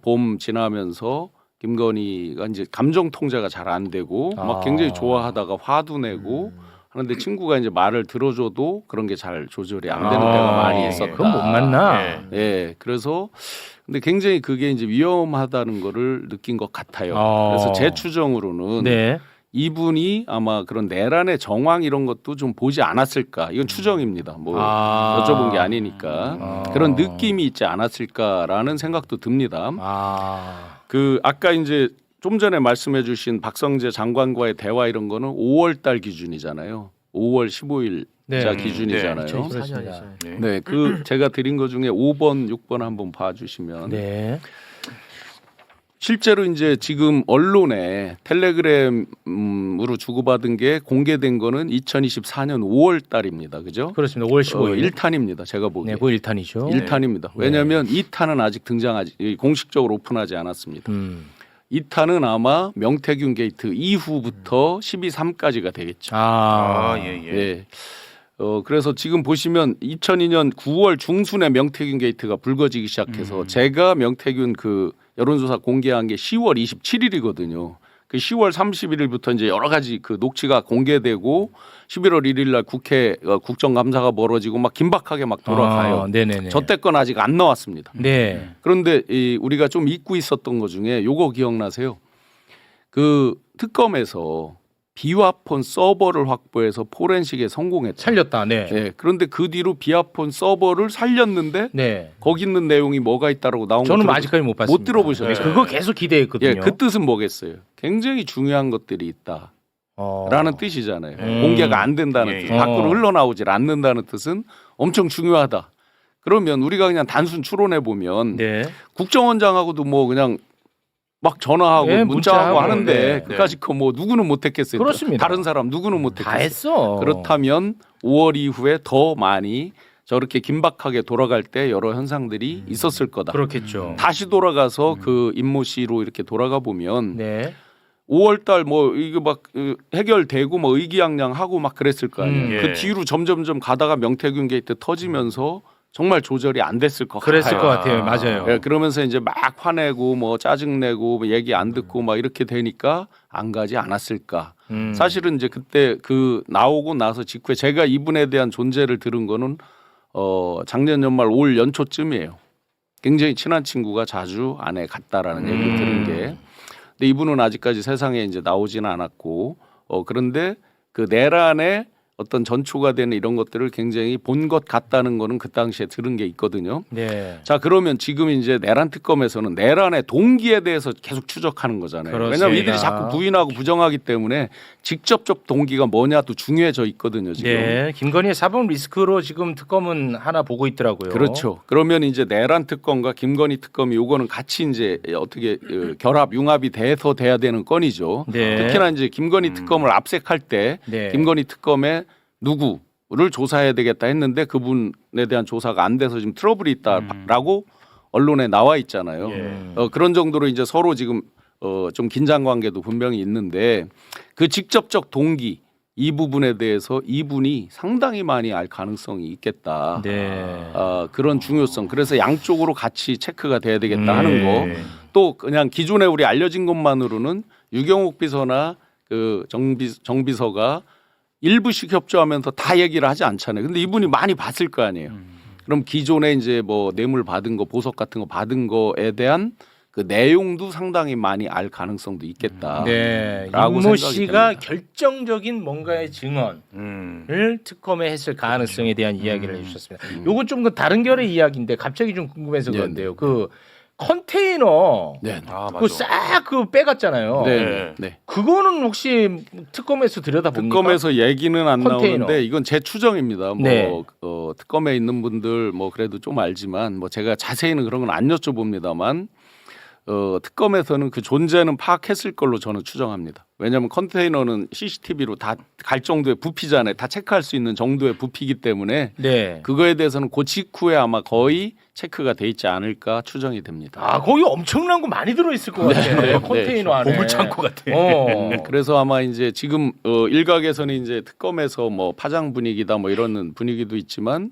봄 지나면서 김건희가 이제 감정 통제가 잘 안 되고 막 굉장히 좋아하다가 화도 내고 하는데 친구가 이제 말을 들어줘도 그런 게 잘 조절이 안 되는 때가 많이 있었다. 그건 못 만나. 예, 그래서 근데 굉장히 그게 이제 위험하다는 거를 느낀 것 같아요. 그래서 제 추정으로는 네. 이분이 아마 그런 내란의 정황 이런 것도 좀 보지 않았을까. 이건 추정입니다. 뭐 여쭤본 게 아니니까 그런 느낌이 있지 않았을까라는 생각도 듭니다. 그 아까 이제 좀 전에 말씀해주신 박성재 장관과의 대화 이런 거는 5월달 기준이잖아요. 5월 15일자 기준이잖아요. 네, 그 제가 드린 거 중에 5번, 6번 한번 봐주시면. 네. 실제로 이제 지금 언론에 텔레그램으로 주고받은 게 공개된 거는 2024년 5월 달입니다. 그죠? 그렇습니다. 5월 15일. 1탄입니다. 제가 보기에. 네, 그 1탄이죠. 1탄입니다. 왜냐하면 2탄은 아직 공식적으로 오픈하지 않았습니다. 2탄은 아마 명태균 게이트 이후부터 12.3까지가 되겠죠. 예. 그래서 지금 보시면 2002년 9월 중순에 명태균 게이트가 불거지기 시작해서 제가 명태균 그 여론조사 공개한 게 10월 27일이거든요. 그 10월 31일부터 이제 여러 가지 그 녹취가 공개되고 11월 1일 날 국회 국정감사가 벌어지고 막 긴박하게 막 돌아가요. 네네네. 저 때 건 아직 안 나왔습니다. 네. 그런데 우리가 좀 잊고 있었던 것 중에 요거 기억나세요? 그 특검에서 비화폰 서버를 확보해서 포렌식에 성공했다. 살렸다. 네. 네. 그런데 그 뒤로 비화폰 서버를 살렸는데 거기 있는 내용이 뭐가 있다라고 나온 거 저는 아직까지 못 봤습니다. 못 들어보셨어요. 그거 계속 기대했거든요. 예, 그 뜻은 뭐겠어요? 굉장히 중요한 것들이 있다. 라는 뜻이잖아요. 공개가 안 된다는 뜻. 밖으로 흘러나오질 않는다는 뜻은 엄청 중요하다. 그러면 우리가 그냥 단순 추론해 보면 국정원장하고도 뭐 그냥 막 전화하고 문자하고 하는데 그까짓 거 뭐 누구는 못했겠어요. 그렇습니다. 다른 사람 누구는 못했겠어요. 다 했어. 그렇다면 5월 이후에 더 많이 저렇게 긴박하게 돌아갈 때 여러 현상들이 있었을 거다. 그렇겠죠. 다시 돌아가서 그 임모 씨로 이렇게 돌아가 보면 5월달 뭐 이거 막 해결되고 뭐 의기양양하고 막 그랬을 거 아니에요. 그 뒤로 점점점 가다가 명태균 게이트 터지면서 정말 조절이 안 됐을 것 그랬을 같아요. 것 같아요. 맞아요. 예, 그러면서 이제 막 화내고 뭐 짜증내고 뭐 얘기 안 듣고 막 이렇게 되니까 안 가지 않았을까. 사실은 이제 그때 그 나오고 나서 직후에 제가 이분에 대한 존재를 들은 거는 작년 연말 올 연초쯤이에요. 굉장히 친한 친구가 자주 안에 갔다라는 얘기를 들은 게. 근데 이분은 아직까지 세상에 이제 나오지는 않았고 그런데 그 내란에 어떤 전초가 되는 이런 것들을 굉장히 본 것 같다는 거는 그 당시에 들은 게 있거든요. 자, 그러면 지금 이제 내란 특검에서는 내란의 동기에 대해서 계속 추적하는 거잖아요. 왜냐하면 이들이 자꾸 부인하고 부정하기 때문에 직접적 동기가 뭐냐도 중요해져 있거든요. 지금. 네, 김건희의 사법 리스크로 지금 특검은 하나 보고 있더라고요. 그렇죠. 그러면 이제 내란 특검과 김건희 특검이 요거는 같이 이제 어떻게 결합 융합이 돼서 돼야 되는 건이죠. 특히나 이제 김건희 특검을 압색할 때 김건희 특검에 누구를 조사해야 되겠다 했는데 그분에 대한 조사가 안 돼서 지금 트러블이 있다라고 언론에 나와 있잖아요. 그런 정도로 이제 서로 지금 좀 긴장 관계도 분명히 있는데 그 직접적 동기 이 부분에 대해서 이분이 상당히 많이 알 가능성이 있겠다. 그런 중요성. 그래서 양쪽으로 같이 체크가 돼야 되겠다 하는 거. 또 그냥 기존에 우리 알려진 것만으로는 유경욱 비서나 그 정비서가 일부씩 협조하면서 다 얘기를 하지 않잖아요. 근데 이분이 많이 봤을 거 아니에요. 그럼 기존에 이제 뭐 뇌물 받은 거, 보석 같은 거 받은 거에 대한 그 내용도 상당히 많이 알 가능성도 있겠다. 임모 씨가 결정적인 뭔가의 증언을 특검에 했을 가능성에 대한 이야기를 해주셨습니다. 요건 좀 그 다른 결의 이야기인데 갑자기 좀 궁금해서 그런데요. 그 컨테이너 그 싹 그 빼갔잖아요. 그거는 혹시 특검에서 들여다봅니까? 특검에서 얘기는 안 컨테이너. 나오는데 이건 제 추정입니다. 뭐 특검에 있는 분들 뭐 그래도 좀 알지만 뭐 제가 자세히는 그런 건 안 여쭤봅니다만 특검에서는 그 존재는 파악했을 걸로 저는 추정합니다. 왜냐하면 컨테이너는 CCTV로 다 갈 정도의 부피잖아요. 다 체크할 수 있는 정도의 부피이기 때문에 그거에 대해서는 그 직후에 아마 거의 체크가 돼 있지 않을까 추정이 됩니다. 아, 거기 엄청난 거 많이 들어있을 것 같아요. 컨테이너 안에. 보물창고 같아. 그래서 아마 이제 지금 일각에서는 이제 특검에서 뭐 파장 분위기다 뭐 이런 분위기도 있지만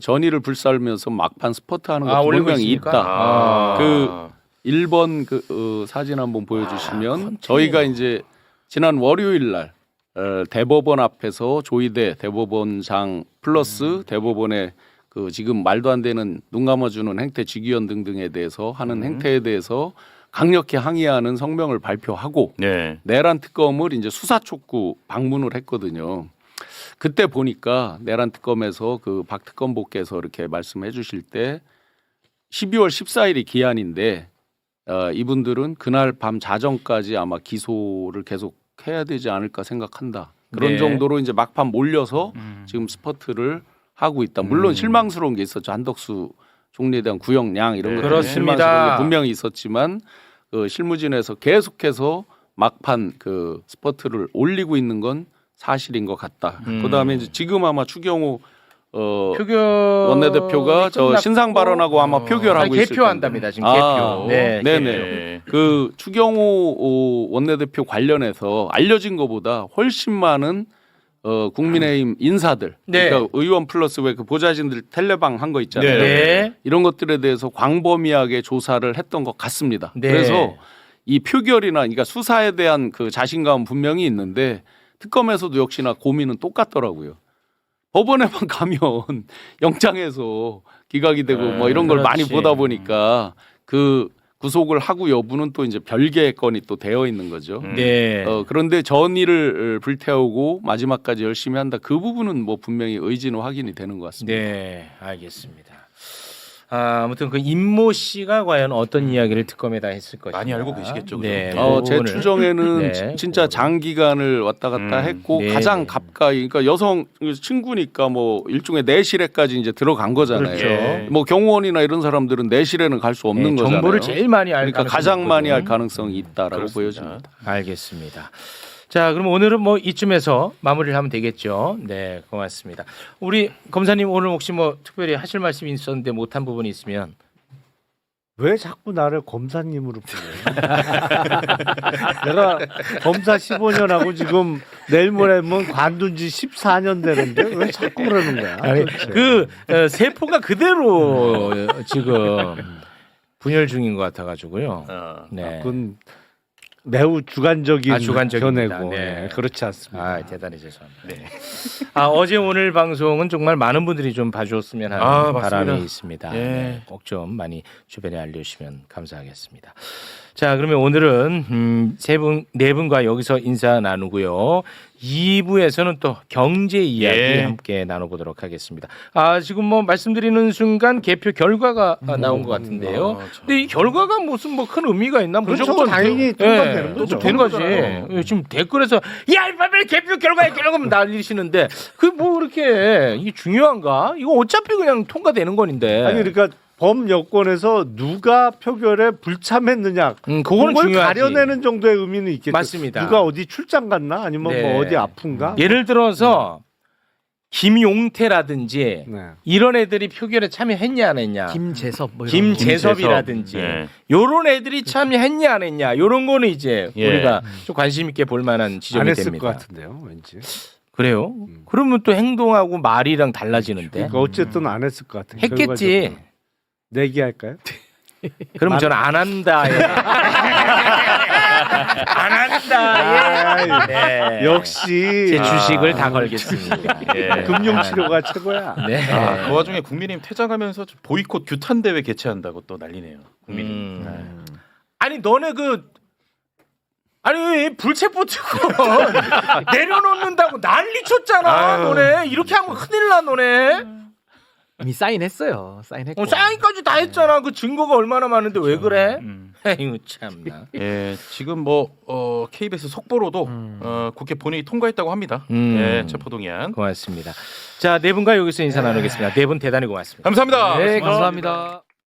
전의를 불살면서 막판 스퍼트하는 것도 분명히 있다. 그 1번 그 사진 한번 보여주시면 저희가 이제 지난 월요일 날 대법원 앞에서 조희대 대법원장 플러스 대법원의 그 지금 말도 안 되는 눈 감아주는 행태 직위원 등등에 대해서 하는 행태에 대해서 강력히 항의하는 성명을 발표하고 내란 특검을 이제 수사 촉구 방문을 했거든요. 그때 보니까 내란 특검에서 그 박 특검보께서 이렇게 말씀해 주실 때 12월 14일이 기한인데 이분들은 그날 밤 자정까지 아마 기소를 계속 해야 되지 않을까 생각한다. 그런 네. 정도로 이제 막판 몰려서 지금 스퍼트를 하고 있다. 물론 실망스러운 게 있었죠. 한덕수 총리에 대한 구형량 이런 것들이 실망스러운 게 분명히 있었지만 그 실무진에서 계속해서 막판 그 스퍼트를 올리고 있는 건 사실인 것 같다. 그다음에 이제 지금 아마 추경호 원내대표가 저 신상 발언하고 아마 표결하고 있을 개표한답니다. 지금 개표. 네네. 그 추경호 원내대표 관련해서 알려진 것보다 훨씬 많은 국민의힘 인사들, 그러니까 의원 플러스 왜 그 보좌진들 텔레방 한 거 있잖아요. 이런 것들에 대해서 광범위하게 조사를 했던 것 같습니다. 그래서 이 표결이나 그러니까 수사에 대한 그 자신감은 분명히 있는데 특검에서도 역시나 고민은 똑같더라고요. 법원에만 가면 영장에서 기각이 되고 뭐 이런 걸 많이 보다 보니까 그 구속을 하고 여부는 또 이제 별개의 건이 또 되어 있는 거죠. 그런데 전의를 불태우고 마지막까지 열심히 한다. 그 부분은 뭐 분명히 의지는 확인이 되는 것 같습니다. 네, 알겠습니다. 아무튼 그 임모 씨가 과연 어떤 이야기를 특검에다 했을 것인가 많이 알고 계시겠죠. 네, 제 추정에는 진짜 장기간을 왔다 갔다 했고 가장 가까이 그러니까 여성 친구니까 뭐 일종의 내실에까지 이제 들어간 거잖아요. 그렇죠. 뭐 경호원이나 이런 사람들은 내실에는 갈 수 없는 거잖아요. 정보를 제일 많이 알 그러니까 가장 많이 할 가능성이 있다라고 보여집니다. 알겠습니다. 자, 그럼 오늘은 뭐 이쯤에서 마무리를 하면 되겠죠. 네, 고맙습니다. 우리 검사님 오늘 혹시 뭐 특별히 하실 말씀이 있었는데 못한 부분이 있으면 왜 자꾸 나를 검사님으로 불러요? 내가 검사 15년 하고 지금 내일 모레면 관둔 지 14년 되는데 왜 자꾸 그러는 거야? 아니, 그 세포가 그대로 지금 분열 중인 것 같아가지고요. 네. 그건 매우 주관적인 주관적입니다. 견해고 네. 그렇지 않습니다. 대단히 죄송합니다. 네. 어제 오늘 방송은 정말 많은 분들이 좀 봐주었으면 하는 바람이 있습니다. 네. 꼭 좀 많이 주변에 알려주시면 감사하겠습니다. 자, 그러면 오늘은 네 분과 여기서 인사 나누고요. 2부에서는 또 경제 이야기 함께 나눠보도록 하겠습니다. 지금 뭐 말씀드리는 순간 개표 결과가 나온 것 같은데요. 근데 이 결과가 무슨 뭐 큰 의미가 있나? 무조건 당연히 통과되는 거죠. 되는 거지. 지금 댓글에서 야, 빨리 개표 결과에 결과면 난리시는데 그 뭐 이렇게 이게 중요한가? 이거 어차피 그냥 통과되는 건데. 아니 그러니까 범여권에서 누가 표결에 불참했느냐 그거는 그걸 중요하지. 가려내는 정도의 의미는 있겠죠. 맞습니다. 누가 어디 출장 갔나 아니면 뭐 어디 아픈가? 예를 들어서 김용태라든지 이런 애들이 표결에 참여했냐 안 했냐. 김재섭 뭐 김재섭이라든지 요런 애들이 참여했냐 안 했냐. 요런 거는 이제 우리가 좀 관심 있게 볼 만한 지점이 안 했을 됩니다. 것 같은데요, 왠지. 그래요? 그러면 또 행동하고 말이랑 달라지는데. 그러니까 어쨌든 안 했을 것 같아요. 했겠지. 내기할까요? 그러면 저는 안 한다. 안 한다. 네. 역시 제 주식을 다 걸겠습니다. 금융치료가 최고야. 네. 그 와중에 국민의힘 퇴장하면서 보이콧 규탄 대회 개최한다고 또 난리네요. 국민의힘. 아니 너네 아니 불체포 두고 내려놓는다고 난리 쳤잖아. 너네 이렇게 하면 큰일 나 너네. 이미 사인했어요. 사인했고. 사인까지 다 했잖아. 그 증거가 얼마나 많은데 왜 그래? 에휴 참나. 지금 뭐 KBS 속보로도 국회 본회의 통과했다고 합니다. 체포동의안. 고맙습니다. 자, 네 분과 여기서 인사 나누겠습니다. 네 분 대단히 고맙습니다. 감사합니다. 네, 감사합니다.